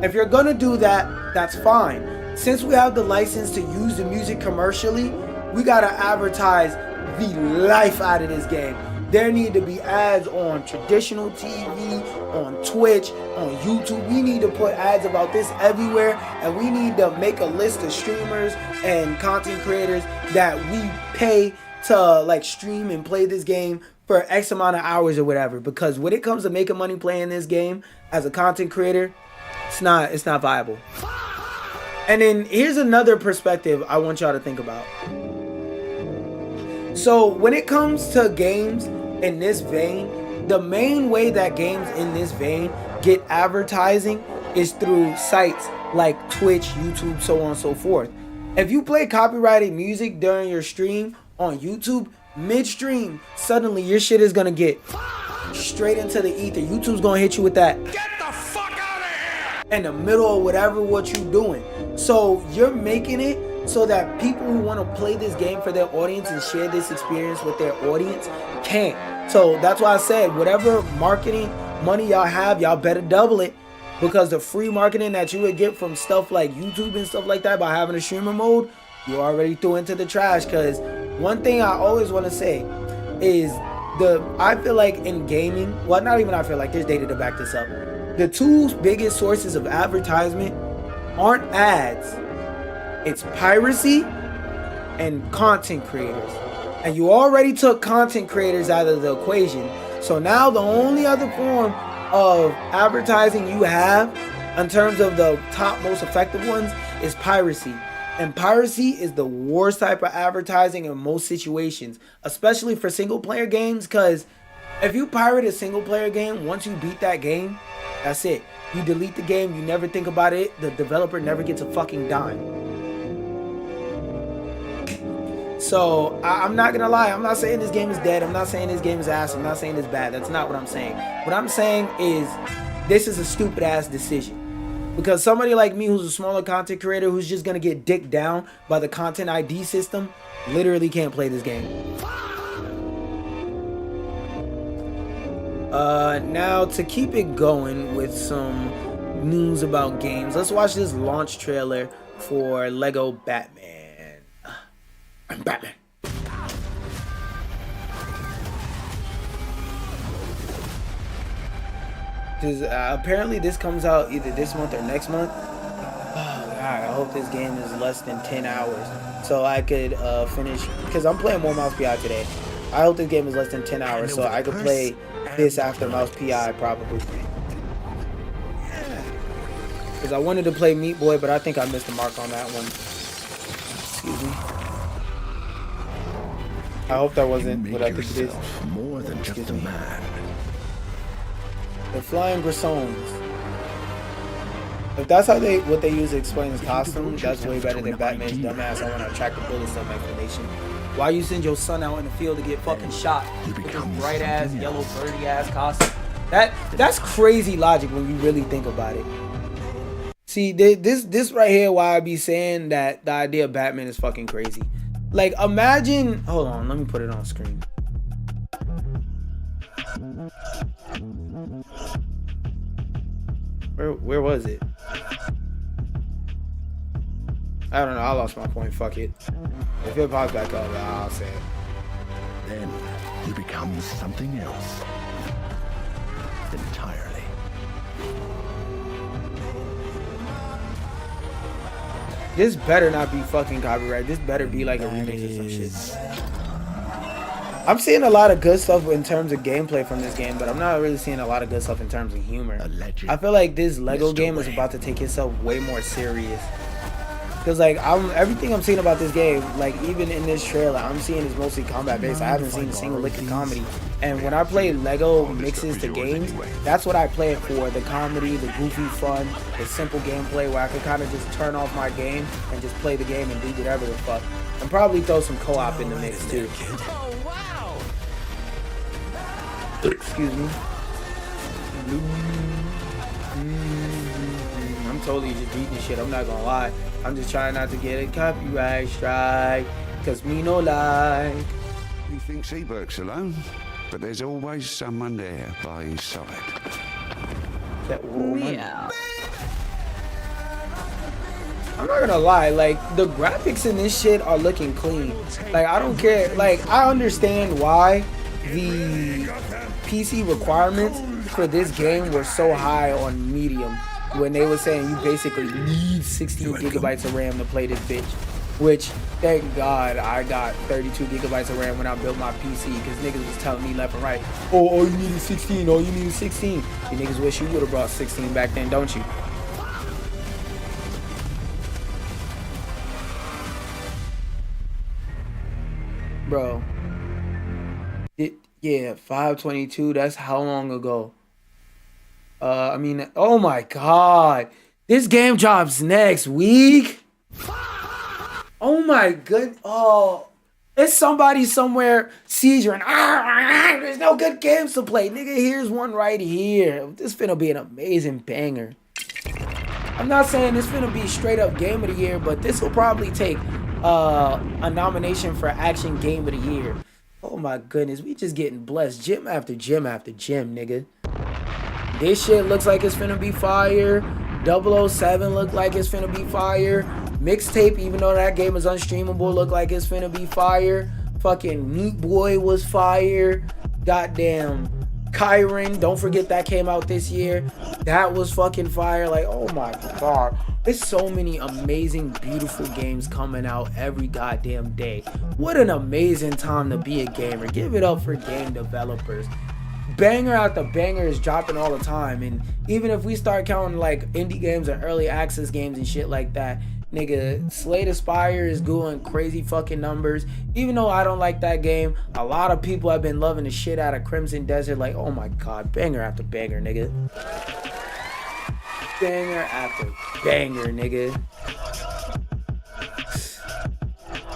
if you're gonna do that, that's fine. Since we have the license to use the music commercially, we gotta advertise the life out of this game. There need to be ads on traditional TV, on Twitch, on YouTube. We need to put ads about this everywhere, and we need to make a list of streamers and content creators that we pay to like stream and play this game for X amount of hours or whatever. Because when it comes to making money playing this game as a content creator, it's not viable. And then here's another perspective I want y'all to think about. So when it comes to games in this vein, the main way that games in this vein get advertising is through sites like Twitch, YouTube, so on and so forth. If you play copyrighted music during your stream on YouTube, midstream, suddenly your shit is gonna get straight into the ether. YouTube's gonna hit you with that Get the fuck out of here! in the middle of whatever what you doing. So you're making it so that people who want to play this game for their audience and share this experience with their audience can't. So that's why I said whatever marketing money y'all have, y'all better double it, because the free marketing that you would get from stuff like YouTube and stuff like that by having a streamer mode, you already threw into the trash. Because one thing I always want to say is I feel like in gaming, well, not even I feel like, there's data to back this up. The two biggest sources of advertisement aren't ads. It's piracy and content creators. And you already took content creators out of the equation. So now the only other form of advertising you have in terms of the top most effective ones is piracy. And piracy is the worst type of advertising in most situations, especially for single player games, because if you pirate a single player game, once you beat that game, that's it. You delete the game, you never think about it, the developer never gets a fucking dime. So I'm not gonna lie, I'm not saying this game is dead, I'm not saying this game is ass, I'm not saying it's bad, that's not what I'm saying. What I'm saying is this is a stupid ass decision. Because somebody like me who's a smaller content creator who's just gonna get dicked down by the content ID system literally can't play this game. Now to keep it going with some news about games, let's watch this launch trailer for Lego Batman. I'm Batman. Apparently this comes out either this month or next month. Oh god, I hope this game is less than 10 hours so I could finish, because I'm playing more Mouse PI today. I hope this game is less than 10 hours so I could play this after Mouse PI probably. Because I wanted to play Meat Boy, but I think I missed the mark on that one. Excuse me. I hope that wasn't what I think it is. More than just a man. The Flying Grissons. If that's how what they use to explain his costume, that's way better than Batman's dumbass. I want to attract the bullets some explanation. Why you send your son out in the field to get fucking shot with this bright ass, yellow birdie ass costume? That's crazy logic when you really think about it. See, this right here, why I be saying that the idea of Batman is fucking crazy. Like, imagine, hold on, let me put it on screen. Where was it? I don't know, I lost my point, fuck it. If it pops back up, I'll say it. Then you become something else. Entirely. This better not be fucking copyright. This better be like a remix or some shit. I'm seeing a lot of good stuff in terms of gameplay from this game, but I'm not really seeing a lot of good stuff in terms of humor. I feel like this Lego game is about to take itself way more serious. Cause like everything I'm seeing about this game, like even in this trailer, I'm seeing is mostly combat based. I haven't seen a single lick of comedy. And when I play Lego mixes to games, that's what I play it for. The comedy, the goofy fun, the simple gameplay where I can kind of just turn off my game and just play the game and do whatever the fuck. And probably throw some co-op in the mix too. Excuse me. I'm totally just beating this shit. I'm not gonna lie. I'm just trying not to get a copyright strike. Cause me no like. He thinks he works alone, but there's always someone there by his side. Yeah. I'm not gonna lie, like the graphics in this shit are looking clean. Like I don't care. Like I understand why the PC requirements for this game were so high on medium when they were saying you basically need 16 gigabytes of RAM to play this bitch. Which, thank God, I got 32 gigabytes of RAM when I built my PC because niggas was telling me left and right, oh, all you need is 16, all you need is 16. You niggas wish you would have brought 16 back then, don't you? Bro. Yeah, 522, that's how long ago? I mean, oh my God. This game drops next week? Oh my good. Oh, it's somebody somewhere seizure and there's no good games to play. Nigga, here's one right here. This finna be an amazing banger. I'm not saying this finna be straight up game of the year, but this will probably take a nomination for action game of the year. Oh my goodness, we just getting blessed. Gym after gym after gym, nigga. This shit looks like it's finna be fire. 007 look like it's finna be fire. Mixtape, even though that game is unstreamable, look like it's finna be fire. Fucking Meat Boy was fire. Goddamn Kyron, don't forget that came out this year. That was fucking fire. Like, oh my God. There's so many amazing, beautiful games coming out every goddamn day. What an amazing time to be a gamer. Give it up for game developers. Banger after banger is dropping all the time, and even if we start counting like indie games and early access games and shit like that, nigga, Slay the Spire is doing crazy fucking numbers. Even though I don't like that game, a lot of people have been loving the shit out of Crimson Desert. Like, oh my God, banger after banger, nigga. Banger after banger, nigga.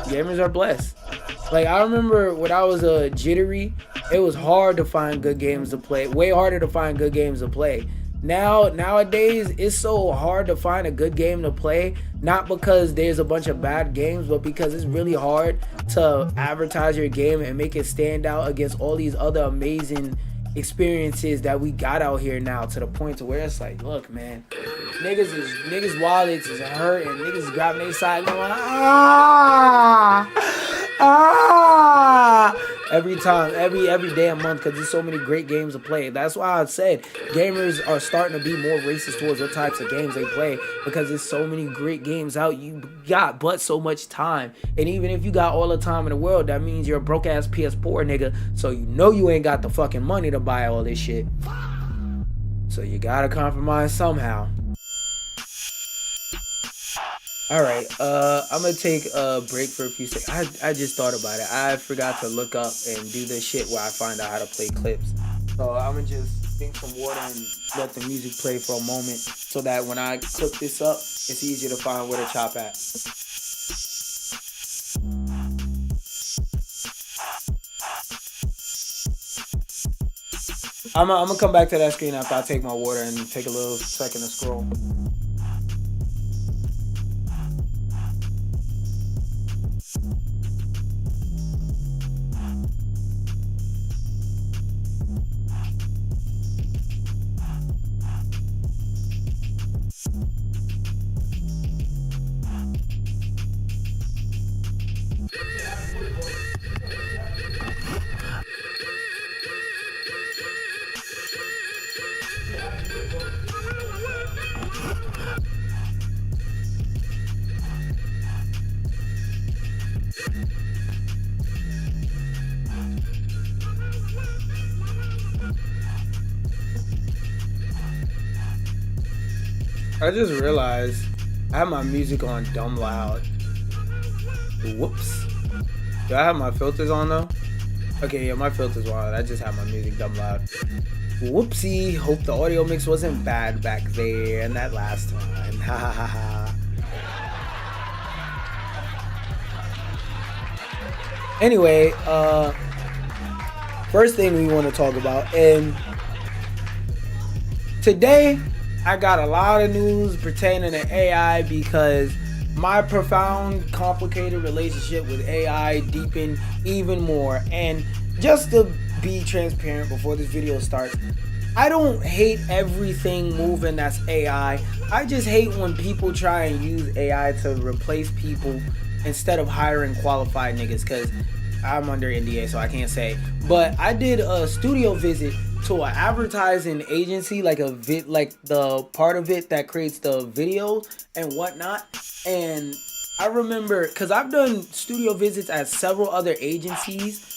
Gamers are blessed. Like, I remember when I was a jittery, it was hard to find good games to play. Way harder to find good games to play. Nowadays, it's so hard to find a good game to play. Not because there's a bunch of bad games, but because it's really hard to advertise your game and make it stand out against all these other amazing experiences that we got out here now, to the point to where it's like, look, man, niggas wallets is hurting. Niggas is grabbing their side going, every time, every damn month, because there's so many great games to play. That's why I said gamers are starting to be more racist towards what types of games they play, because there's so many great games out. You got but so much time, and even if you got all the time in the world, that means you're a broke ass PS4 nigga, so you know you ain't got the fucking money to buy all this shit. So you gotta compromise somehow. Alright, I'm gonna take a break for a few seconds. I just thought about it. I forgot to look up and do this shit where I find out how to play clips. So I'm gonna just drink some water and let the music play for a moment, so that when I clip this up, it's easier to find where to chop at. I'm gonna come back to that screen after I take my water and take a little second to scroll. I just realized I have my music on dumb loud. Whoops. Do I have my filters on though? Okay, yeah, my filters are on. I just have my music dumb loud. Whoopsie. Hope the audio mix wasn't bad back there and that last time. Ha ha ha ha. Anyway, first thing we want to talk about, and today I got a lot of news pertaining to AI because my profound, complicated relationship with AI deepened even more. And just to be transparent before this video starts, I don't hate everything moving that's AI. I just hate when people try and use AI to replace people instead of hiring qualified niggas, because I'm under NDA so I can't say. But I did a studio visit to an advertising agency, like the part of it that creates the video and whatnot. And I remember, because I've done studio visits at several other agencies,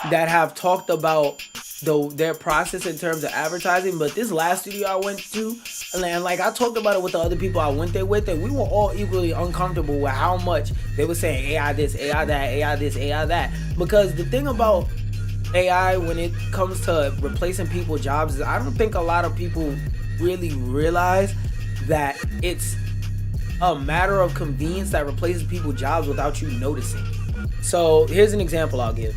that have talked about their process in terms of advertising. But this last studio I went to, and like I talked about it with the other people I went there with, and we were all equally uncomfortable with how much they were saying AI this, AI that, AI this, AI that. Because the thing about AI when it comes to replacing people's jobs is I don't think a lot of people really realize that it's a matter of convenience that replaces people's jobs without you noticing. So here's an example I'll give.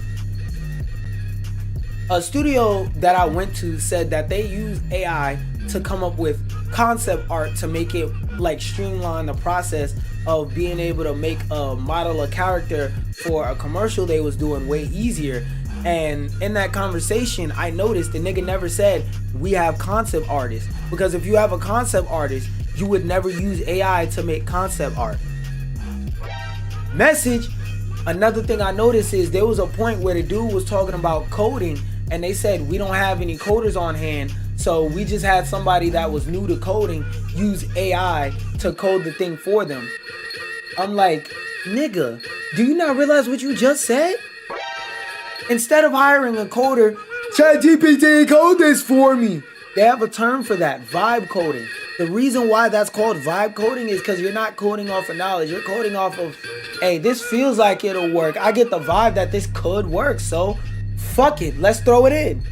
A studio that I went to said that they use AI to come up with concept art to make it like streamline the process of being able to make a model a character for a commercial they was doing way easier. And in that conversation, I noticed the nigga never said we have concept artists, because if you have a concept artist, you would never use AI to make concept art. Message. Another thing I noticed is there was a point where the dude was talking about coding, and they said we don't have any coders on hand, so we just had somebody that was new to coding use AI to code the thing for them. I'm like, nigga, do you not realize what you just said? Instead of hiring a coder, ChatGPT code this for me. They have a term for that, vibe coding. The reason why that's called vibe coding is because you're not coding off of knowledge. You're coding off of, hey, this feels like it'll work. I get the vibe that this could work, so fuck it, let's throw it in.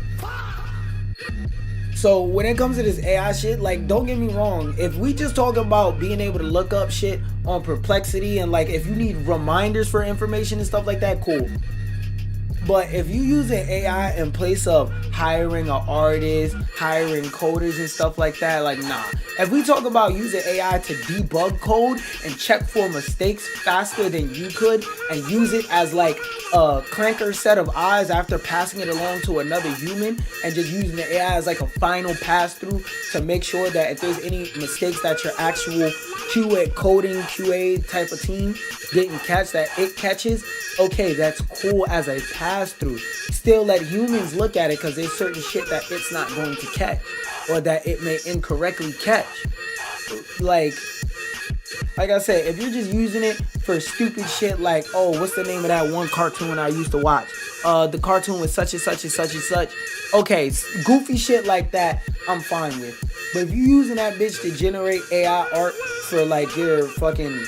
So when it comes to this AI shit, like, don't get me wrong, if we just talk about being able to look up shit on Perplexity and like if you need reminders for information and stuff like that, cool. But if you use an AI in place of hiring an artist, hiring coders and stuff like that, like, nah. If we talk about using AI to debug code and check for mistakes faster than you could, and use it as like a clanker set of eyes after passing it along to another human, and just using the AI as like a final pass through to make sure that if there's any mistakes that your actual QA type of team didn't catch, that it catches, okay, that's cool as a pass through. Still let humans look at it, because there's certain shit that it's not going to catch, or that it may incorrectly catch. Like I said, if you're just using it for stupid shit like, oh, what's the name of that one cartoon I used to watch? The cartoon with such and such and such and such. Okay, goofy shit like that, I'm fine with. But if you're using that bitch to generate AI art for like your fucking,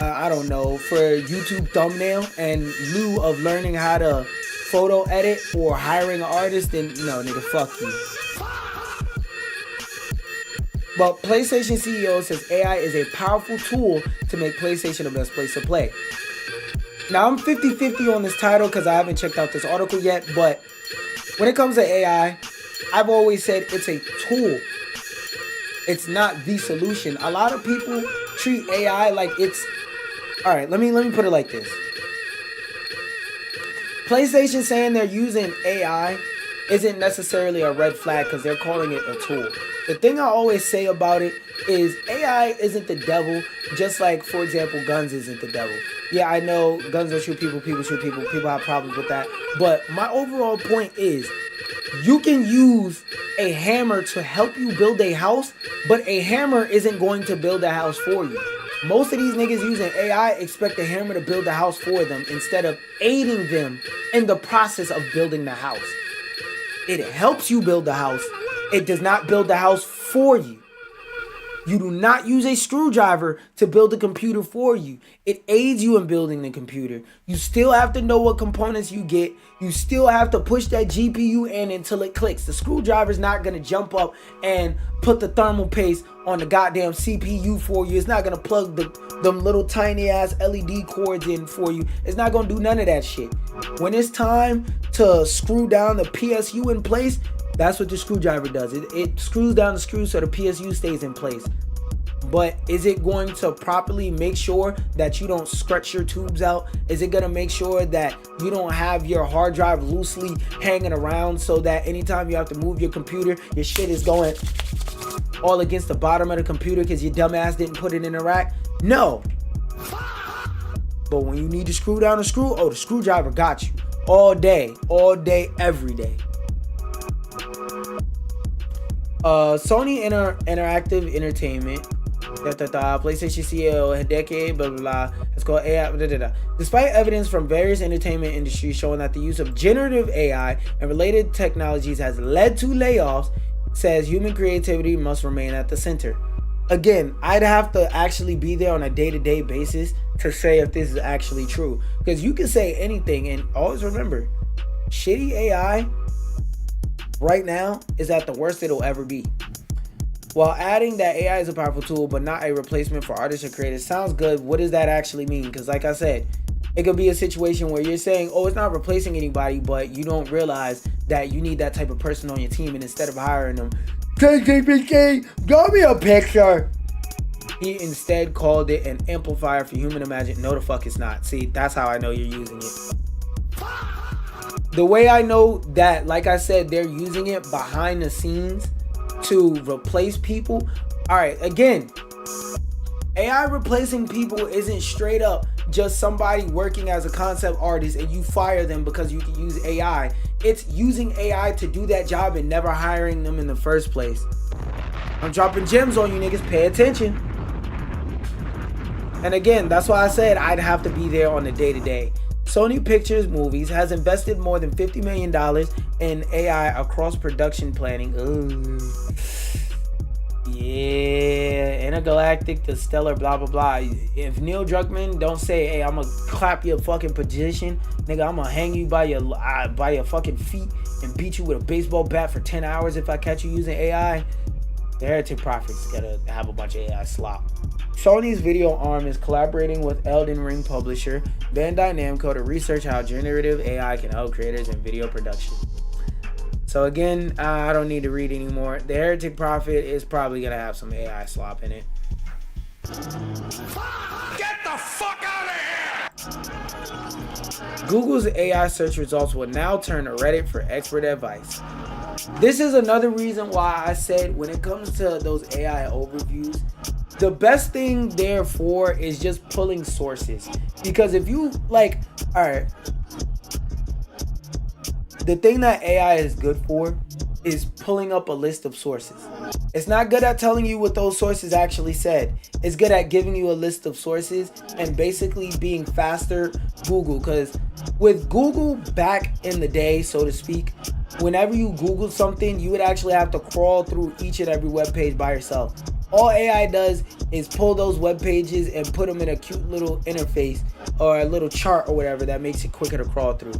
I don't know, for a YouTube thumbnail in lieu of learning how to photo edit or hiring an artist, then no, nigga, fuck you. But PlayStation CEO says AI is a powerful tool to make PlayStation the best place to play. Now, I'm 50-50 on this title because I haven't checked out this article yet, but when it comes to AI, I've always said it's a tool. It's not the solution. A lot of people treat AI like it's... Alright, let me put it like this. PlayStation saying they're using AI isn't necessarily a red flag because they're calling it a tool. The thing I always say about it is AI isn't the devil, just like, for example, guns isn't the devil. Yeah, I know guns don't shoot people, people shoot people, people have problems with that. But my overall point is, you can use a hammer to help you build a house, but a hammer isn't going to build a house for you. Most of these niggas using AI expect a hammer to build the house for them instead of aiding them in the process of building the house. It helps you build the house. It does not build the house for you. You do not use a screwdriver to build a computer for you. It aids you in building the computer. You still have to know what components you get. You still have to push that GPU in until it clicks. The screwdriver's not going to jump up and put the thermal paste on the goddamn CPU for you. It's not going to plug them little tiny ass LED cords in for you. It's not going to do none of that shit. When it's time to screw down the PSU in place, that's what the screwdriver does. It screws down the screw so the PSU stays in place. But is it going to properly make sure that you don't stretch your tubes out? Is it going to make sure that you don't have your hard drive loosely hanging around so that anytime you have to move your computer, your shit is going all against the bottom of the computer because your dumb ass didn't put it in a rack? No. But when you need to screw down a screw, oh, the screwdriver got you. All day, every day. Sony Interactive Entertainment, PlayStation CEO, Hideki, blah, blah, blah. It's called AI, blah, blah, blah. Despite evidence from various entertainment industries showing that the use of generative AI and related technologies has led to layoffs, says human creativity must remain at the center. Again, I'd have to actually be there on a day-to-day basis to say if this is actually true. Because you can say anything, and always remember, shitty AI right now is at the worst it'll ever be. While adding that AI is a powerful tool but not a replacement for artists or creators sounds good, what does that actually mean? Because like I said, it could be a situation where you're saying, oh, it's not replacing anybody, but you don't realize that you need that type of person on your team, and instead of hiring them, KKPK, draw me a picture. He instead called it an amplifier for human imagination. No, the fuck it's not. See, that's how I know you're using it. The way I know that, like I said, they're using it behind the scenes to replace people. All right, again, AI replacing people isn't straight up just somebody working as a concept artist and you fire them because you can use AI. It's using AI to do that job and never hiring them in the first place. I'm dropping gems on you niggas. Pay attention. And again, that's why I said I'd have to be there on the day-to-day. Sony Pictures Movies has invested more than $50 million in AI across production planning. Ooh. Yeah, intergalactic to stellar, blah, blah, blah. If Neil Druckmann don't say, hey, I'm gonna clap your fucking position, nigga, I'm gonna hang you by your fucking feet and beat you with a baseball bat for 10 hours if I catch you using AI, the Heretic Prophet's gotta have a bunch of AI slop. Sony's video arm is collaborating with Elden Ring publisher Bandai Namco to research how generative AI can help creators in video production. So again, I don't need to read anymore. The Heretic Prophet is probably gonna have some AI slop in it. Get the fuck out of here! Google's AI search results will now turn to Reddit for expert advice. This is another reason why I said when it comes to those AI overviews, the best thing therefore is just pulling sources. Because if you like, alright, the thing that AI is good for is pulling up a list of sources. It's not good at telling you what those sources actually said. It's good at giving you a list of sources and basically being faster Google. Because with Google back in the day, so to speak, whenever you Googled something, you would actually have to crawl through each and every web page by yourself. All AI does is pull those web pages and put them in a cute little interface or a little chart or whatever that makes it quicker to crawl through.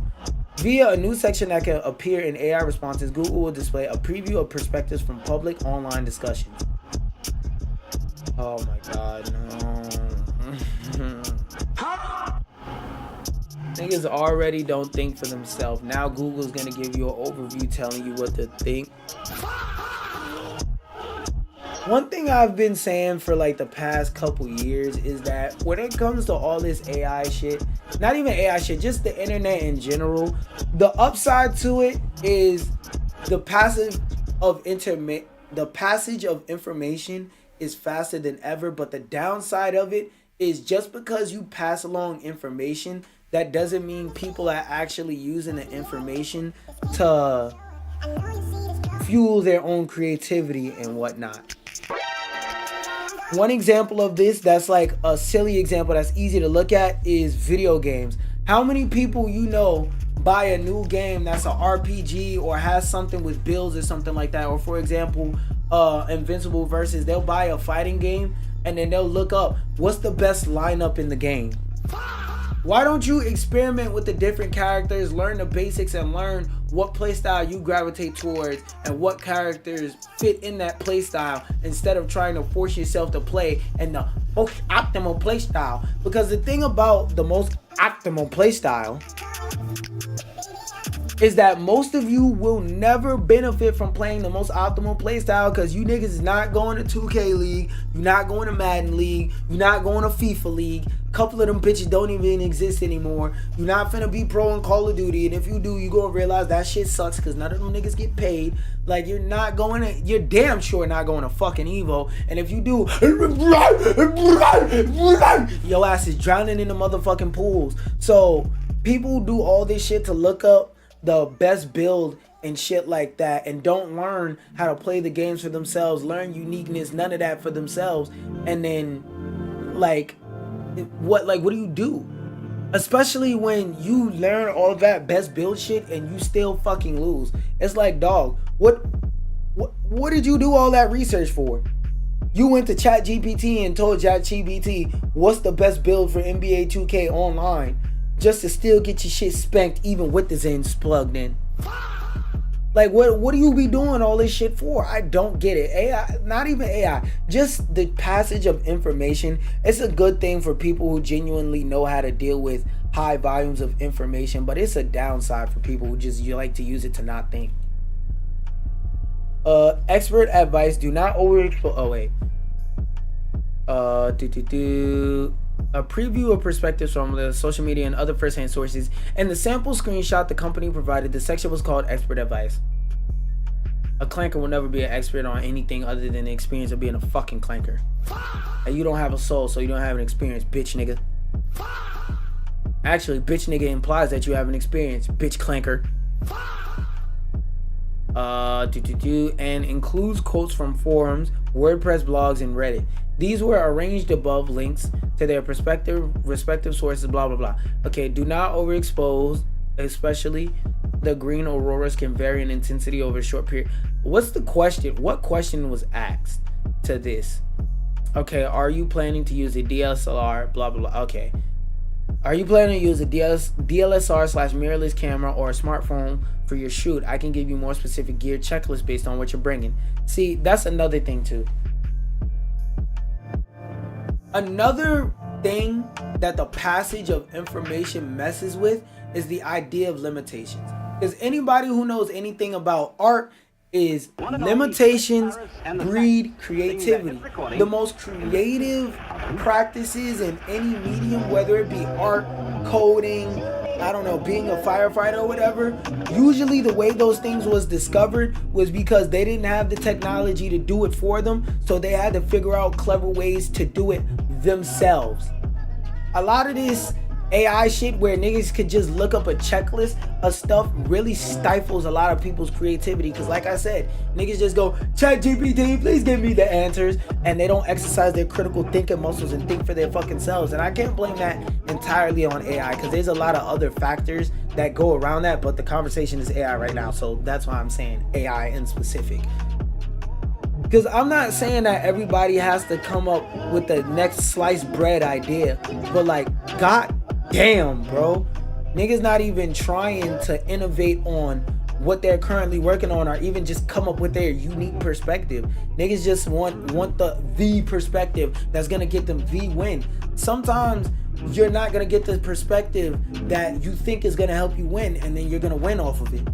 Via a new section that can appear in AI responses, Google will display a preview of perspectives from public online discussions. Oh my god, no. Niggas already don't think for themselves. Now Google's gonna give you an overview telling you what to think. One thing I've been saying for like the past couple years is that when it comes to all this AI shit, not even AI shit, just the internet in general, the upside to it is the passage of information is faster than ever, but the downside of it is just because you pass along information, that doesn't mean people are actually using the information to fuel their own creativity and whatnot. One example of this that's like a silly example that's easy to look at is video games. How many people you know buy a new game that's an RPG or has something with builds or something like that? Or for example, Invincible versus, they'll buy a fighting game and then they'll look up what's the best lineup in the game. Why don't you experiment with the different characters, learn the basics, and learn what playstyle you gravitate towards and what characters fit in that playstyle, instead of trying to force yourself to play in the most optimal playstyle? Because the thing about the most optimal playstyle is that most of you will never benefit from playing the most optimal playstyle, because you niggas is not going to 2K League, you're not going to Madden League, you're not going to FIFA League. A couple of them bitches don't even exist anymore. You're not finna be pro in Call of Duty, and if you do, you gonna realize that shit sucks because none of them niggas get paid. Like, you're not going to, you're damn sure not going to fucking Evo, and if you do, your ass is drowning in the motherfucking pools. So people do all this shit to look up the best build and shit like that, and don't learn how to play the games for themselves, learn uniqueness, none of that for themselves. And then what do you do? Especially when you learn all that best build shit and you still fucking lose. It's like, dog, what did you do all that research for? You went to ChatGPT and told ChatGPT what's the best build for NBA 2K online, just to still get your shit spanked even with the Zens plugged in. Like, what do you be doing all this shit for? I don't get it. AI, not even AI, just the passage of information. It's a good thing for people who genuinely know how to deal with high volumes of information, but it's a downside for people who just, you like to use it to not think. Expert advice: do not overexpose. Oh wait. A preview of perspectives from the social media and other first-hand sources, and the sample screenshot the company provided. The section was called expert advice. A clanker will never be an expert on anything other than the experience of being a fucking clanker. And you don't have a soul, so you don't have an experience, bitch nigga. Actually, bitch nigga implies that you have an experience, bitch clanker. And includes quotes from forums, WordPress blogs, and Reddit. These were arranged above links to their respective sources, blah blah blah. Okay, do not overexpose, especially the green auroras can vary in intensity over a short period. What's the question? What question was asked to this? Okay, are you planning to use a DSLR, blah blah blah. Okay, are you planning to use a DSLR/mirrorless camera or a smartphone for your shoot? I can give you more specific gear checklist based on what you're bringing. See, that's another thing too. Another thing that the passage of information messes with is the idea of limitations. Because anybody who knows anything about art is limitations breed creativity. The most creative practices in any medium, whether it be art, coding, I don't know, being a firefighter or whatever, usually the way those things was discovered was because they didn't have the technology to do it for them, so they had to figure out clever ways to do it themselves. A lot of this AI shit where niggas could just look up a checklist of stuff really stifles a lot of people's creativity, because like I said, niggas just go, ChatGPT, please give me the answers, and they don't exercise their critical thinking muscles and think for their fucking selves. And I can't blame that entirely on AI, because there's a lot of other factors that go around that, but the conversation is AI right now, so that's why I'm saying AI in specific. Because I'm not saying that everybody has to come up with the next sliced bread idea, but like, god damn, bro, niggas not even trying to innovate on what they're currently working on, or even just come up with their unique perspective. Niggas just want the perspective that's gonna get them the win. Sometimes you're not gonna get the perspective that you think is gonna help you win, and then you're gonna win off of it.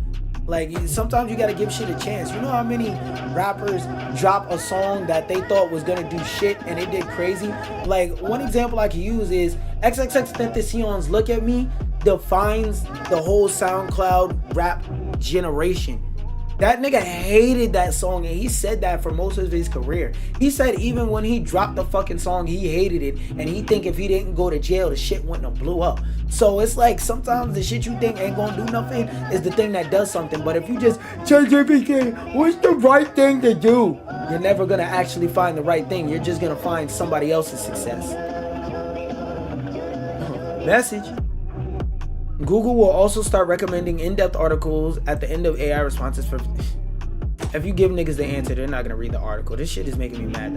Like, sometimes you gotta give shit a chance. You know how many rappers drop a song that they thought was gonna do shit and it did crazy? Like, one example I can use is XXXTentacion's Look at Me defines the whole SoundCloud rap generation. That nigga hated that song, and he said that for most of his career. He said even when he dropped the fucking song, he hated it, and he think if he didn't go to jail, the shit wouldn't have blew up. So it's like, sometimes the shit you think ain't gonna do nothing is the thing that does something. But if you just, ChatGPT, what's the right thing to do? You're never gonna actually find the right thing. You're just gonna find somebody else's success. Message. Google will also start recommending in-depth articles at the end of AI responses for if you give niggas the answer, they're not gonna read the article. This shit is making me mad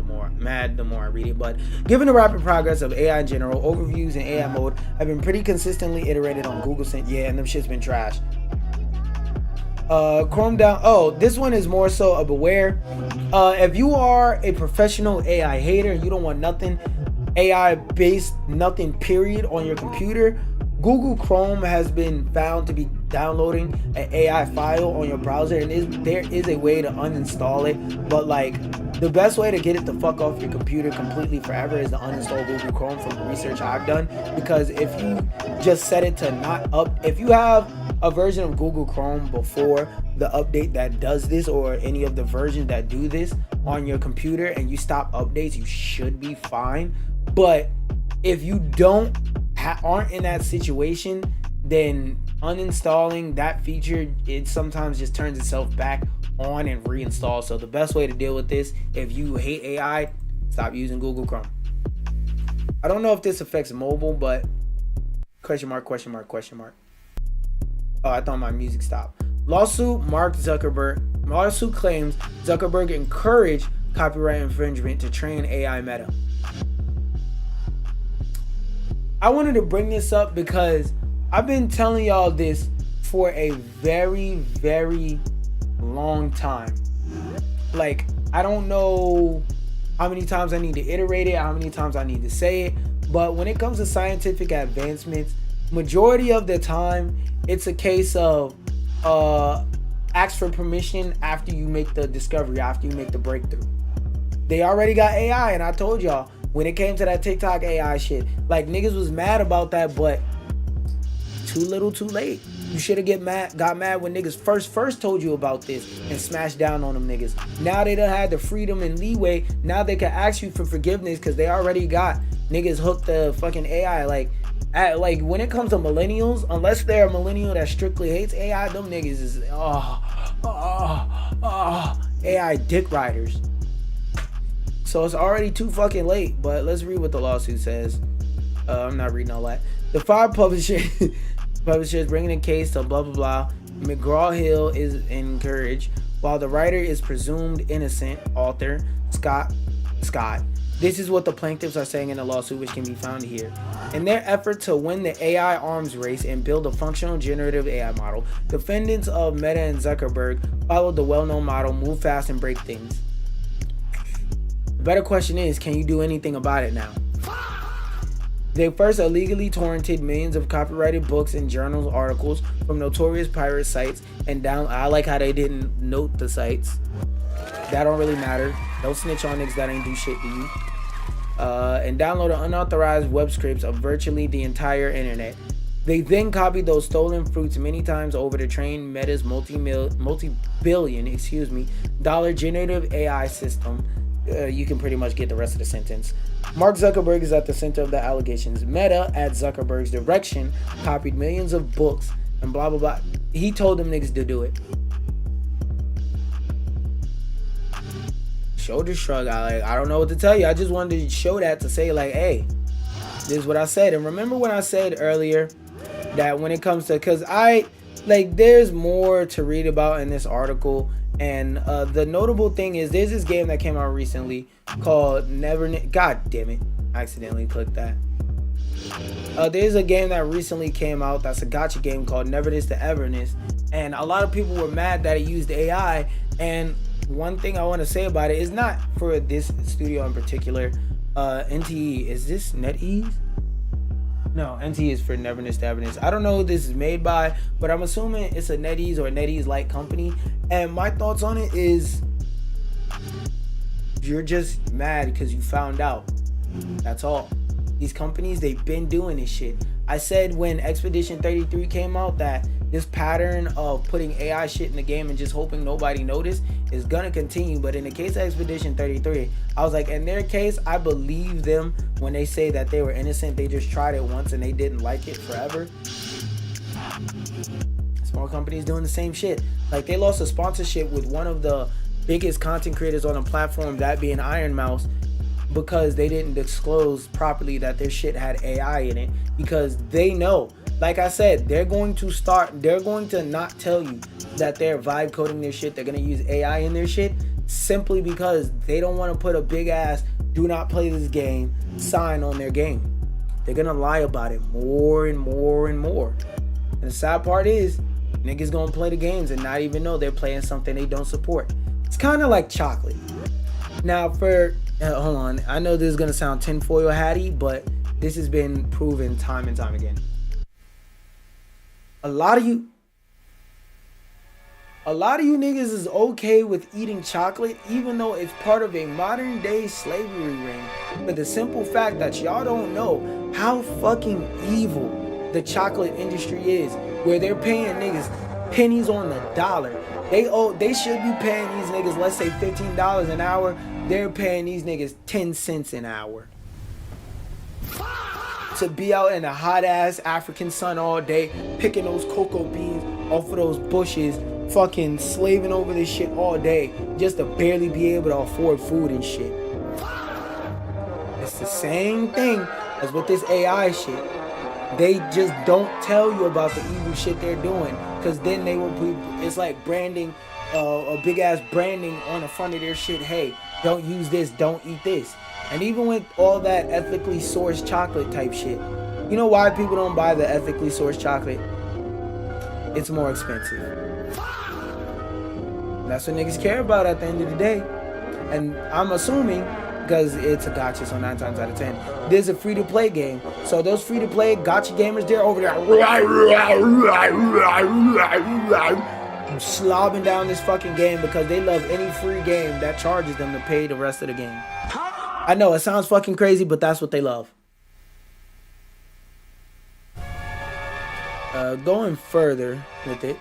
the more I read it. But given the rapid progress of AI in general, overviews in AI mode have been pretty consistently iterated on Google. Yeah, and them shit's been trash. Chrome down. Oh, this one is more so a beware. If you are a professional AI hater and you don't want nothing AI based, nothing period on your computer, Google Chrome has been found to be downloading an AI file on your browser, and there is a way to uninstall it, but like the best way to get it the fuck off your computer completely forever is to uninstall Google Chrome from the research I've done. Because if you just set it to not up, if you have a version of Google Chrome before the update that does this, or any of the versions that do this on your computer, and you stop updates, you should be fine. But if you aren't in that situation, then uninstalling that feature, it sometimes just turns itself back on and reinstalls. So the best way to deal with this, if you hate AI, stop using Google Chrome. I don't know if this affects mobile, but question mark. Oh, I thought my music stopped. Lawsuit claims Zuckerberg encouraged copyright infringement to train AI Meta. I wanted to bring this up because I've been telling y'all this for a very, very long time. Like, I don't know how many times I need to iterate it, how many times I need to say it, but when it comes to scientific advancements, majority of the time, it's a case of ask for permission after you make the discovery, after you make the breakthrough. They already got AI, and I told y'all, when it came to that TikTok AI shit, like, niggas was mad about that, but too little too late. You should have got mad when niggas first told you about this and smashed down on them niggas. Now they done had the freedom and leeway. Now they can ask you for forgiveness because they already got niggas hooked to fucking AI. Like when it comes to millennials, unless they're a millennial that strictly hates AI, them niggas is AI dick riders. So it's already too fucking late. But let's read what the lawsuit says. I'm not reading all that. The five publishers bringing a case to blah blah blah. McGraw-Hill is encouraged, while the writer is presumed innocent. Author Scott. This is what the plaintiffs are saying in the lawsuit, which can be found here. In their effort to win the AI arms race and build a functional generative AI model, defendants of Meta and Zuckerberg followed the well-known model: move fast and break things. The better question is, can you do anything about it now? They first illegally torrented millions of copyrighted books and journals articles from notorious pirate sites and I like how they didn't note the sites. That don't really matter. Don't snitch on niggas that ain't do shit to you. And downloaded unauthorized web scripts of virtually the entire internet. They then copied those stolen fruits many times over to train Meta's multi-billion dollar generative AI system. You can pretty much get the rest of the sentence. Mark Zuckerberg is at the center of the allegations. Meta, at Zuckerberg's direction, copied millions of books and blah blah blah. He told them niggas to do it. Shoulder shrug. I don't know what to tell you. I just wanted to show that to say, like, hey, this is what I said. And remember when I said earlier that when it comes to, because there's more to read about in this article. And the notable thing is, there's this game that came out recently called God damn it, I accidentally clicked that. There's a game that recently came out that's a gacha game called Never This to Everness, and a lot of people were mad that it used AI. And one thing I want to say about it is not for this studio in particular. NTE, is this NetEase? No, NTE is for Never This to Everness. I don't know who this is made by, but I'm assuming it's a NetEase or a NetEase-like company. And my thoughts on it is, you're just mad because you found out. That's all. These companies, they've been doing this shit. I said when Expedition 33 came out that this pattern of putting AI shit in the game and just hoping nobody noticed is gonna continue. But in the case of Expedition 33, I was like, in their case, I believe them when they say that they were innocent. They just tried it once and they didn't like it forever. Small companies doing the same shit. Like, they lost a sponsorship with one of the biggest content creators on the platform, that being Iron Mouse, because they didn't disclose properly that their shit had AI in it, because they know Like I said, they're going to not tell you that they're vibe coding their shit. They're going to use AI in their shit simply because they don't want to put a big ass do not play this game sign on their game. They're going to lie about it more and more and more. And the sad part is, niggas going to play the games and not even know they're playing something they don't support. It's kind of like chocolate. Now hold on. I know this is going to sound tinfoil hatty, but this has been proven time and time again. A lot of you niggas is okay with eating chocolate even though it's part of a modern day slavery ring, for the simple fact that y'all don't know how fucking evil the chocolate industry is, where they're paying niggas pennies on the dollar. They should be paying these niggas, let's say $15 an hour. They're paying these niggas 10 cents an hour to be out in the hot ass African sun all day, picking those cocoa beans off of those bushes, fucking slaving over this shit all day just to barely be able to afford food and shit. It's the same thing as with this AI shit. They just don't tell you about the evil shit they're doing, because then they will be, it's like branding, a big ass branding on the front of their shit. Hey, don't use this, don't eat this. And even with all that ethically sourced chocolate type shit, you know why people don't buy the ethically sourced chocolate? It's more expensive. That's what niggas care about at the end of the day. And I'm assuming, because it's a gacha, so 9 times out of 10, there's a free-to-play game. So those free-to-play gacha gamers, they're over there slobbing down this fucking game because they love any free game that charges them to pay the rest of the game. I know, it sounds fucking crazy, but that's what they love. Going further with it,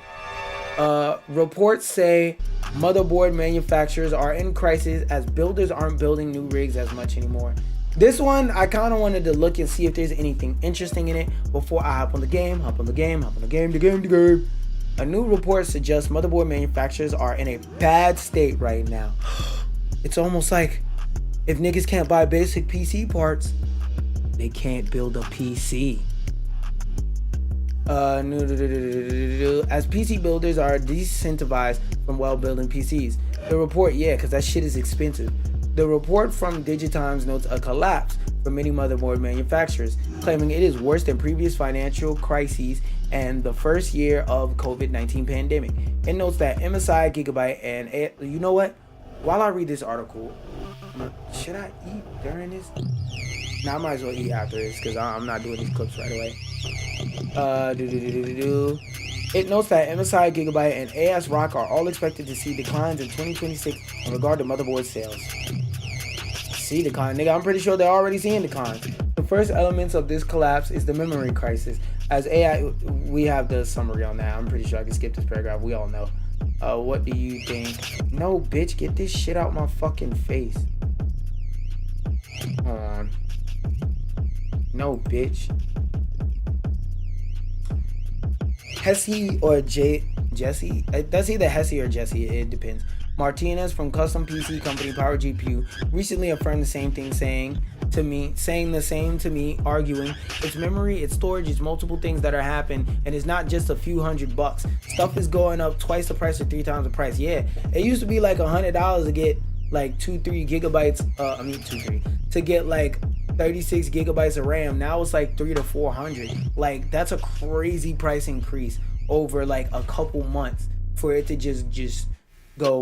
reports say motherboard manufacturers are in crisis as builders aren't building new rigs as much anymore. This one, I kind of wanted to look and see if there's anything interesting in it before I hop on the game. A new report suggests motherboard manufacturers are in a bad state right now. It's almost like if niggas can't buy basic PC parts, they can't build a PC. As PC builders are disincentivized from building PCs. The report, because that shit is expensive. The report from Digitimes notes a collapse for many motherboard manufacturers, claiming it is worse than previous financial crises and the first year of COVID-19 pandemic. It notes that MSI, Gigabyte, and you know what? While I read this article, should I eat during this? Nah, I might as well eat after this because I'm not doing these clips right away. It notes that MSI, Gigabyte, and AS Rock are all expected to see declines in 2026 in regard to motherboard sales. See decline, nigga, I'm pretty sure they're already seeing declines. The first elements of this collapse is the memory crisis. As AI, we have the summary on that. I'm pretty sure I can skip this paragraph. We all know. What do you think? No, bitch, get this shit out my fucking face. Hold on. No, bitch. Hesse or Jesse? That's either Hesse or Jesse. It depends. Martinez from custom PC company Power GPU recently affirmed the same thing, saying the same to me, arguing it's memory, it's storage, it's multiple things that are happening, and it's not just a few $100. Stuff is going up twice the price or 3 times the price. Yeah, it used to be like $100 to get like 2-3 gigabytes. To get like 36 gigabytes of RAM. Now it's like 300 to 400. Like that's a crazy price increase over like a couple months for it to just go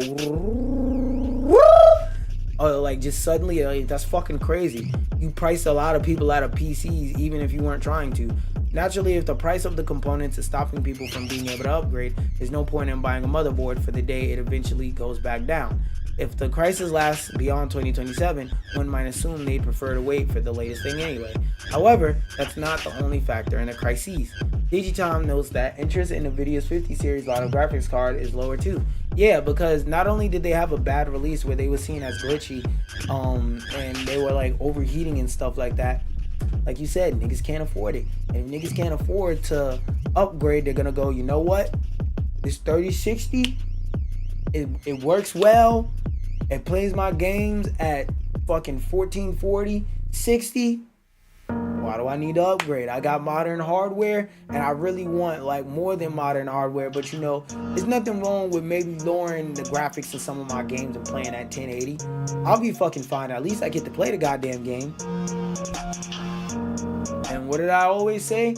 like just suddenly. That's fucking crazy. You priced a lot of people out of PCs even if you weren't trying to. Naturally, if the price of the components is stopping people from being able to upgrade, there's no point in buying a motherboard for the day it eventually goes back down. If the crisis lasts beyond 2027, one might assume they'd prefer to wait for the latest thing anyway. However, that's not the only factor in a crisis. Digitime notes that interest in NVIDIA's 50 series line of graphics card is lower too. Yeah, because not only did they have a bad release where they were seen as glitchy, and they were like overheating and stuff like that. Like you said, niggas can't afford it. And if niggas can't afford to upgrade, they're gonna go, you know what? This 3060, it works well. It plays my games at fucking 1440, 60. Why do I need to upgrade? I got modern hardware, and I really want like more than modern hardware. But you know, there's nothing wrong with maybe lowering the graphics of some of my games and playing at 1080. I'll be fucking fine. At least I get to play the goddamn game. And what did I always say?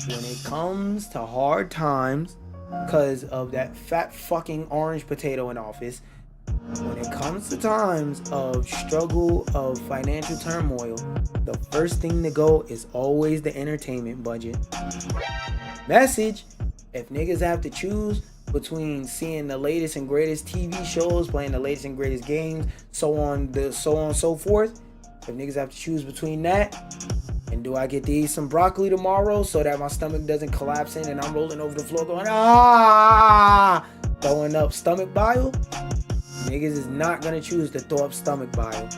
When it comes to hard times, because of that fat fucking orange potato in office, when it comes to times of struggle, of financial turmoil, the first thing to go is always the entertainment budget. Message: if niggas have to choose between seeing the latest and greatest TV shows, playing the latest and greatest games, so on so forth, if niggas have to choose between that, and do I get to eat some broccoli tomorrow so that my stomach doesn't collapse in and I'm rolling over the floor going, throwing up stomach bile? Niggas is not gonna choose to throw up stomach bile.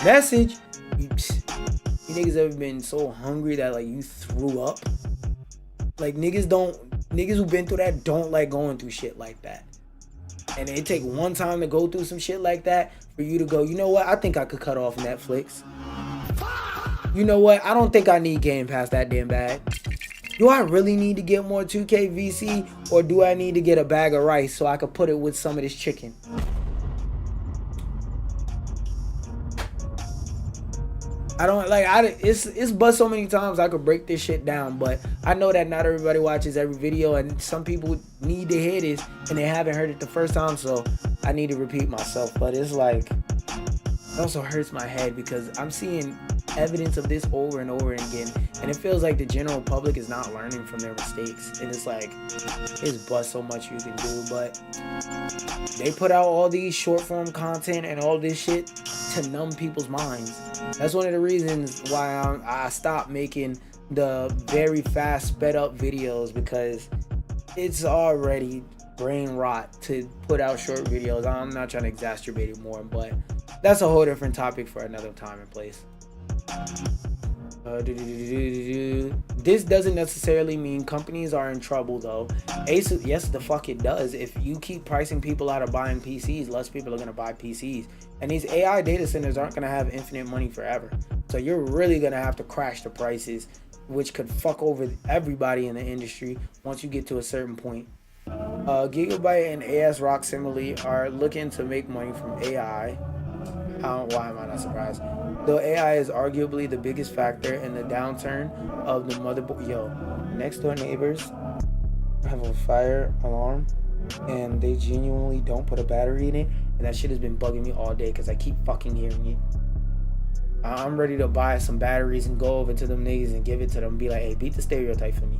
Message: you niggas ever been so hungry that like you threw up? Like niggas who been through that don't like going through shit like that. And it take one time to go through some shit like that for you to go, you know what? I think I could cut off Netflix. You know what? I don't think I need Game Pass that damn bad. Do I really need to get more 2K VC, or do I need to get a bag of rice so I could put it with some of this chicken? I don't like it's but so many times I could break this shit down, but I know that not everybody watches every video, and some people need to hear this and they haven't heard it the first time, so I need to repeat myself. But it's like, it also hurts my head because I'm seeing evidence of this over and over again, and it feels like the general public is not learning from their mistakes. And it's like, it's but so much you can do, but they put out all these short form content and all this shit to numb people's minds. That's one of the reasons why I stopped making the very fast sped up videos, because it's already brain rot to put out short videos. I'm not trying to exacerbate it more, but that's a whole different topic for another time and place. This doesn't necessarily mean companies are in trouble though. Asus, yes the fuck it does. If you keep pricing people out of buying PCs, less people are going to buy PCs, and these AI data centers aren't going to have infinite money forever, so you're really going to have to crash the prices, which could fuck over everybody in the industry once you get to a certain point. Gigabyte and ASRock similarly are looking to make money from AI. Why am I not surprised? Though AI is arguably the biggest factor in the downturn of the motherboard. Yo, next door neighbors have a fire alarm and they genuinely don't put a battery in it, and that shit has been bugging me all day because I keep fucking hearing it. I'm ready to buy some batteries and go over to them niggas and give it to them and be like, hey, beat the stereotype for me.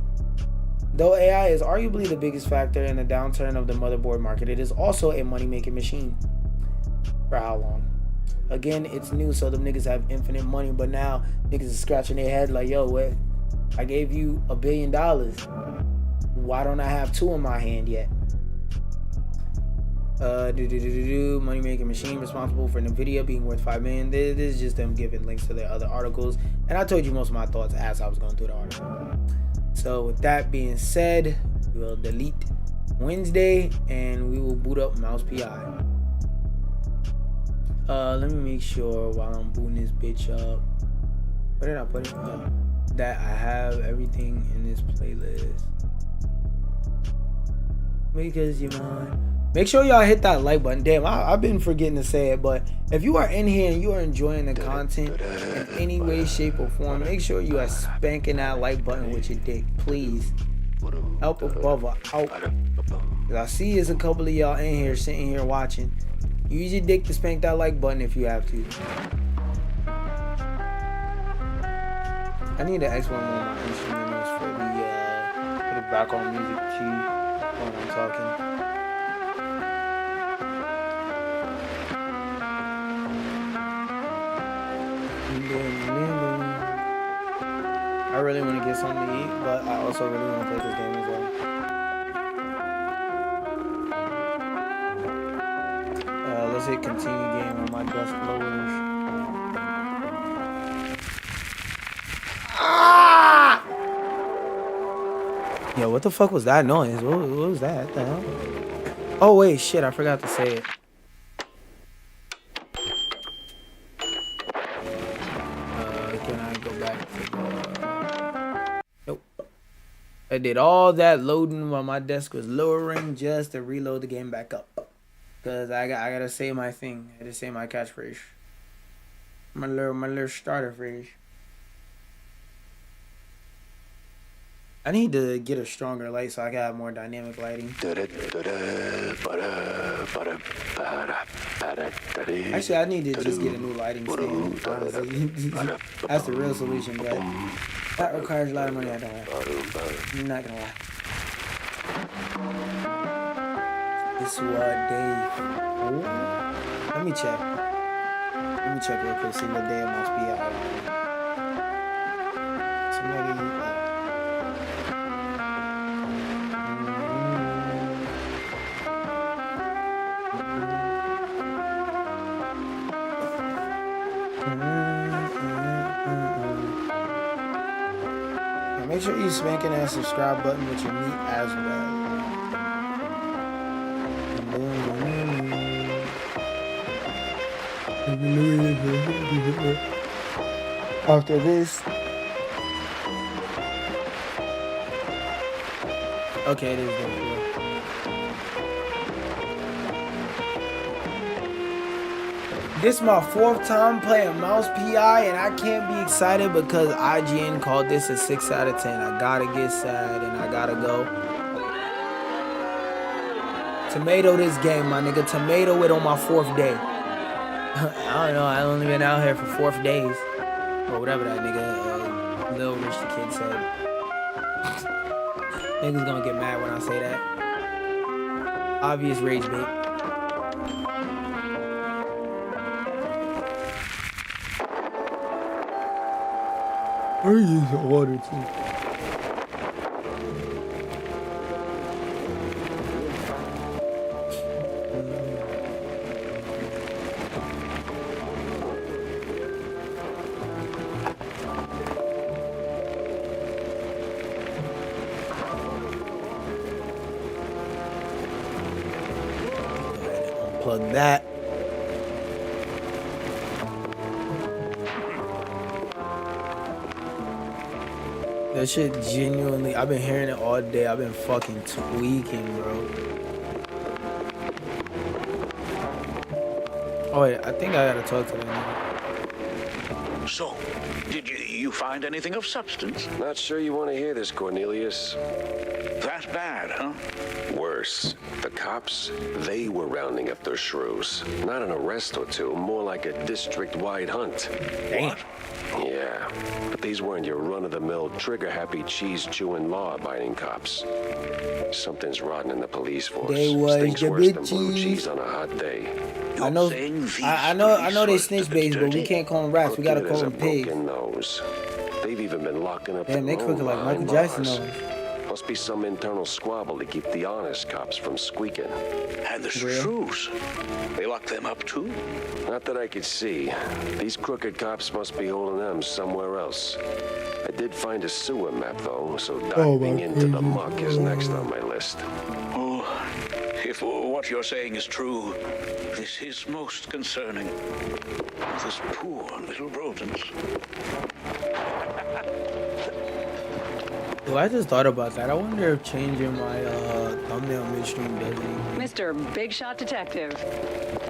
Though AI is arguably the biggest factor in the downturn of the motherboard market, it is also a money-making machine. For how long? Again, it's new, so them niggas have infinite money, but now niggas is scratching their head like, yo, what? I gave you $1 billion. Why don't I have 2 in my hand yet? Money making machine responsible for Nvidia being worth $5 million. This is just them giving links to their other articles, and I told you most of my thoughts as I was going through the article. So with that being said, we will delete Wednesday and we will boot up Mouse PI. Let me make sure while I'm booting this bitch up, where did I put it? That I have everything in this playlist. Because you're mine. Make sure y'all hit that like button. Damn, I've been forgetting to say it, but if you are in here and you are enjoying the content in any way, shape, or form, make sure you are spanking that like button with your dick, please. Help a brother out. Cause I see there's a couple of y'all in here sitting here watching. Use your dick to spank that like button if you have to. I need to export more of my instrumentals for the background music too when I'm talking. I really want to get something to eat, but I also really want to play this game as well. Let's hit continue game when my dust lowers. Ah! Yo, what the fuck was that noise? What was that? What the hell? Oh wait, shit, I forgot to say it. Can I go back to I did all that loading while my desk was lowering just to reload the game back up. Cause I gotta say my thing. I gotta say my catchphrase. My little starter phrase. I need to get a stronger light so I can have more dynamic lighting. Actually, I need to just get a new lighting stand. Honestly. That's the real solution, but that requires a lot of money. I don't have. I'm not gonna lie. It's what day? Oh, let me check. Let me check real quick. See what day it must be out. Somebody. Make sure you spanking that subscribe button with your meat as well. After this, okay, it is done. This is my 4th time playing Mouse PI, and I can't be excited because IGN called this a 6 out of 10. I gotta get sad and I gotta go. Tomato this game, my nigga. Tomato it on my 4th day. I don't know. I only been out here for 4 days, or whatever that nigga, Lil Rich the Kid said. Niggas gonna get mad when I say that. Obvious rage bait. I use the water too. Unplug that. That shit genuinely, I've been hearing it all day. I've been fucking tweaking, bro. Oh wait, I think I gotta talk to that nigga. So, did you find anything of substance? Not sure you want to hear this, Cornelius. That bad, huh? Worse. The cops, they were rounding up their shrews. Not an arrest or two, more like a district-wide hunt. What? Yeah, but these weren't your run-of-the-mill, trigger-happy, cheese-chewing, law-abiding cops. Something's rotten in the police force. They was Stinks the worse than blue bitches. cheese on a hot day. I know they snitch baits, but we can't call them rats. We gotta call them pigs. Nose. They've even been locking up Damn, they their crooked own like Michael behind Jackson bars. knows. Must be some internal squabble to keep the honest cops from squeaking. And the shrews. They locked them up too? Not that I could see. These crooked cops must be holding them somewhere else. I did find a sewer map, though, so diving into the muck is next on my list. Oh, if what you're saying is true, this is most concerning. Those poor little rodents. Dude, I just thought about that. I wonder if changing my thumbnail midstream does anything. Mr. Big Shot Detective.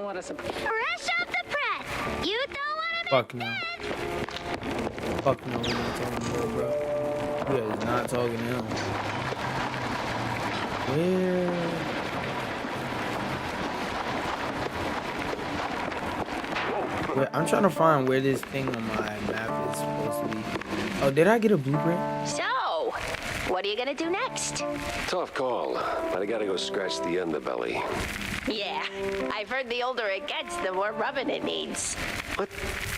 What a surprise. Fresh off the press. You don't want to Fuck no. Fuck no, we're not talking to him, bro. We are not talking to him. Where? I'm trying to find where this thing on my map is supposed to be. Oh, did I get a blueprint? So, what are you gonna do next? Tough call, but I gotta go scratch the underbelly. Yeah, I've heard the older it gets, the more rubbing it needs. What?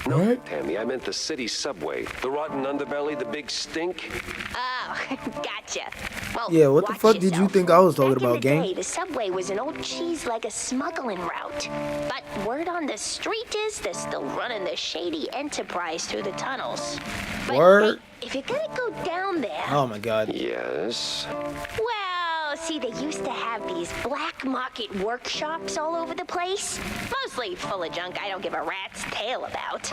No, Tammy, I meant the city subway. The rotten underbelly, the big stink. Oh, gotcha. Well, Yeah, what the watch fuck did you yourself. think I was talking Back about, in the gang? day, the subway was an old cheese like a smuggling route. But word on the street is they're still running the shady enterprise through the tunnels. But Word? hey, if you're gonna go down there, Oh my god. Yes. well, See, they used to have these black market workshops all over the place. Mostly full of junk I don't give a rat's tail about.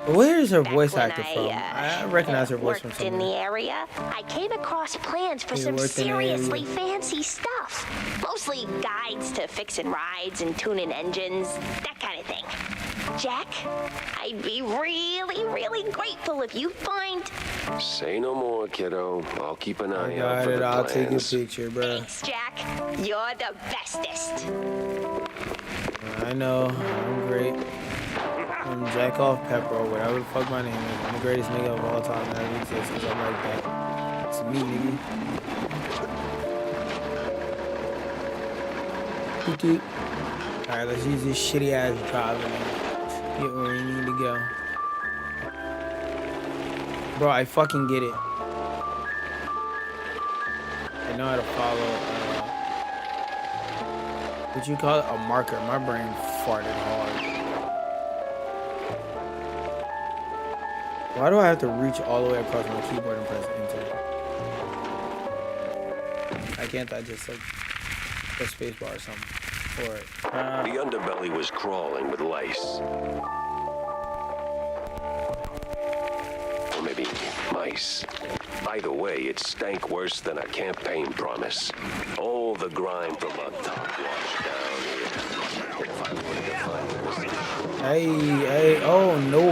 But Where is her back voice when actor from? I recognize her voice from worked in somewhere. the area, I came across plans for You some worked in the area. seriously fancy stuff. Mostly guides to fixing rides and tuning engines, that kind of thing. Jack, I'd be really, really grateful if you find... Say no more, kiddo. I'll keep an I eye out got for it. the I'll take a plans. picture, bro. Thanks, Jack. You're the bestest. I know. I'm great. I'm Jack off Pepper, whatever the fuck my name is. I'm the greatest nigga of all time that ever exists because I'm like that. It's me, nigga. Alright, let's use this shitty ass driver and get where we need to go. Bro, I fucking get it. I know how to follow, what you call it? A marker. My brain farted hard. Why do I have to reach all the way across my keyboard and press enter? I can't I just like press spacebar or something for it? The underbelly was crawling with lice. Or maybe mice. Either way, it stank worse than a Qaptain promise. All the grime from up top washed down here. If I wanted to find this. Hey, oh no.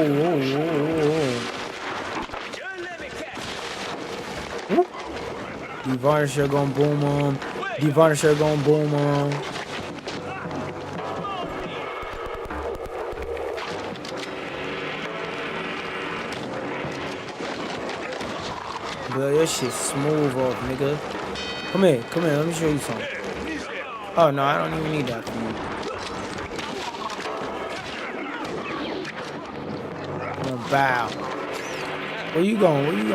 The varnisher gon' boom on. The varnisher gon' boom on. Bro, your shit smooth off, nigga. Come here, let me show you something. Oh no, I don't even need that from you. I'm gonna bow. Where you going?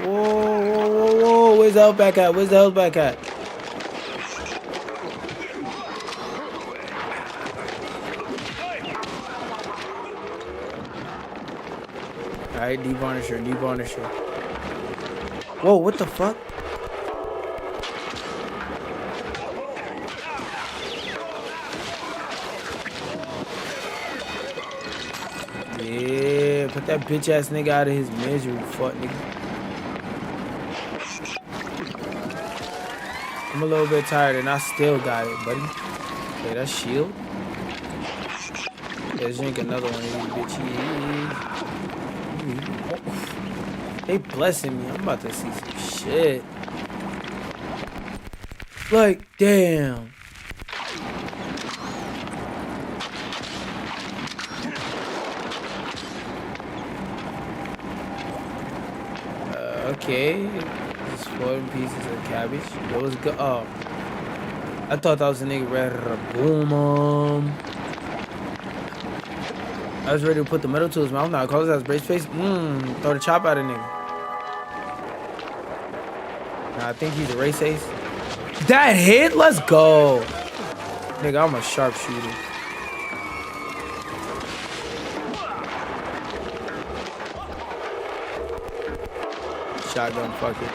Whoa. Where's the health back at? Alright, devarnisher. Whoa, what the fuck? Yeah, put that bitch ass nigga out of his misery, fuck nigga. I'm a little bit tired and I still got it, buddy. Okay, that's shield. Let's drink another one of these bitches. They blessing me. I'm about to see some shit. Like, damn. Okay. Just floating pieces of cabbage. What was good? Oh. I thought that was a nigga ready to boom 'em. I was ready to put the metal to his mouth. Now close that brace face. Throw the chop out of nigga. Nah, I think he's a race ace. That hit? Let's go. Nigga, I'm a sharpshooter. Shotgun, fuck it.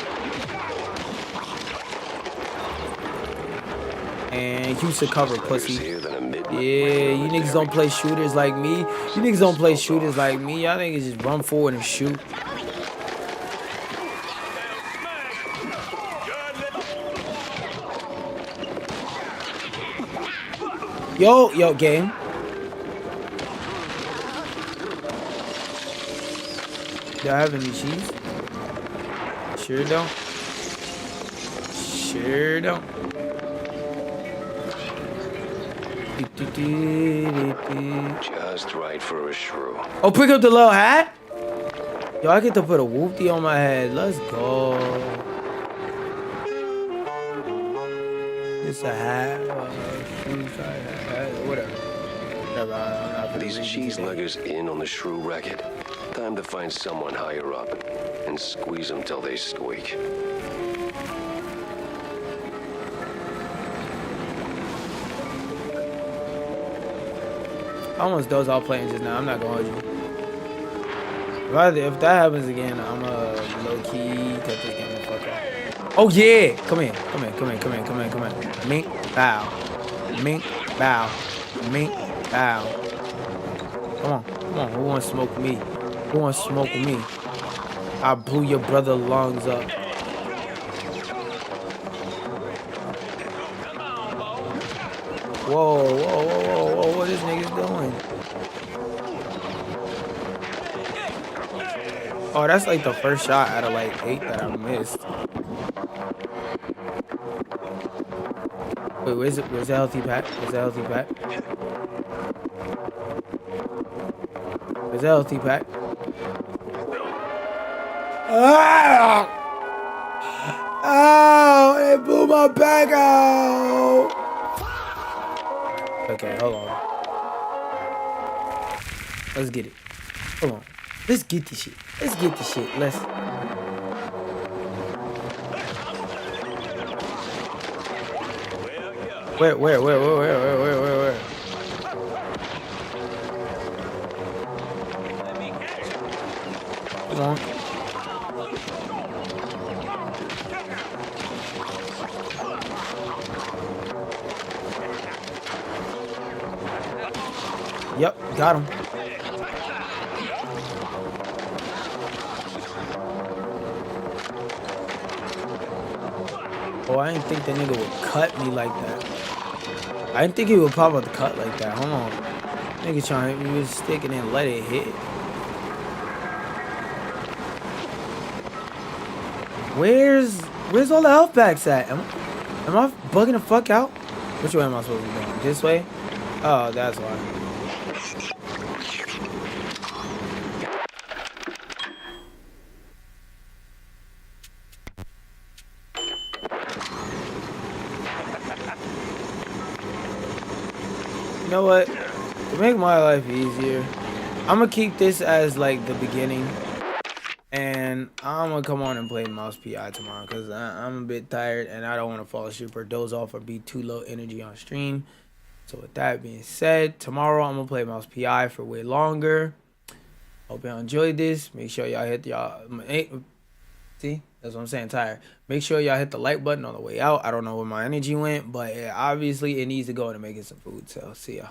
And use the cover, pussy. Yeah, you niggas don't play shooters like me. Y'all niggas just run forward and shoot. Yo, game. Y'all have any cheese? Sure don't. Just right for a shrew. Oh, pick up the little hat? Yo, I get to put a whoopty on my head. Let's go. It's a hat. Whatever. These cheese leggers in on the shrew racket. Time to find someone higher up and squeeze them till they squeak. almost dozed off playing just now. I'm not gonna hold you. If that happens again, I'm low key cut this game the fuck out. Oh yeah, come here. Mink bow, mink bow, mink bow. Come on. Who wants to smoke with me? I blew your brother lungs up. Whoa, what this nigga's doing? Oh, that's like the first shot out of like 8 that I missed. Wait, where's the healthy pack? Where's the healthy pack? Ah! Oh, they blew my back out. Okay, hold on. Let's get it. Hold on. Let's get this shit. Let's. Where? Come on. Yep, got him. Oh, I didn't think that nigga would cut me like that. I didn't think he would pop out the cut like that. Hold on. Nigga trying to hit me with a stick and then let it hit. Where's all the health packs at? Am I bugging the fuck out? Which way am I supposed to be going? This way? Oh, that's why. You know what? To make my life easier, I'm gonna keep this as like the beginning, and I'm gonna come on and play Mouse PI tomorrow because I'm a bit tired and I don't want to fall asleep or doze off or be too low energy on stream. So with that being said, tomorrow I'm gonna play Mouse PI for way longer. Hope y'all enjoyed this. Make sure y'all hit see, that's what I'm saying, tired. Make sure y'all hit the like button on the way out. I don't know where my energy went, but obviously it needs to go into making some food. So see y'all.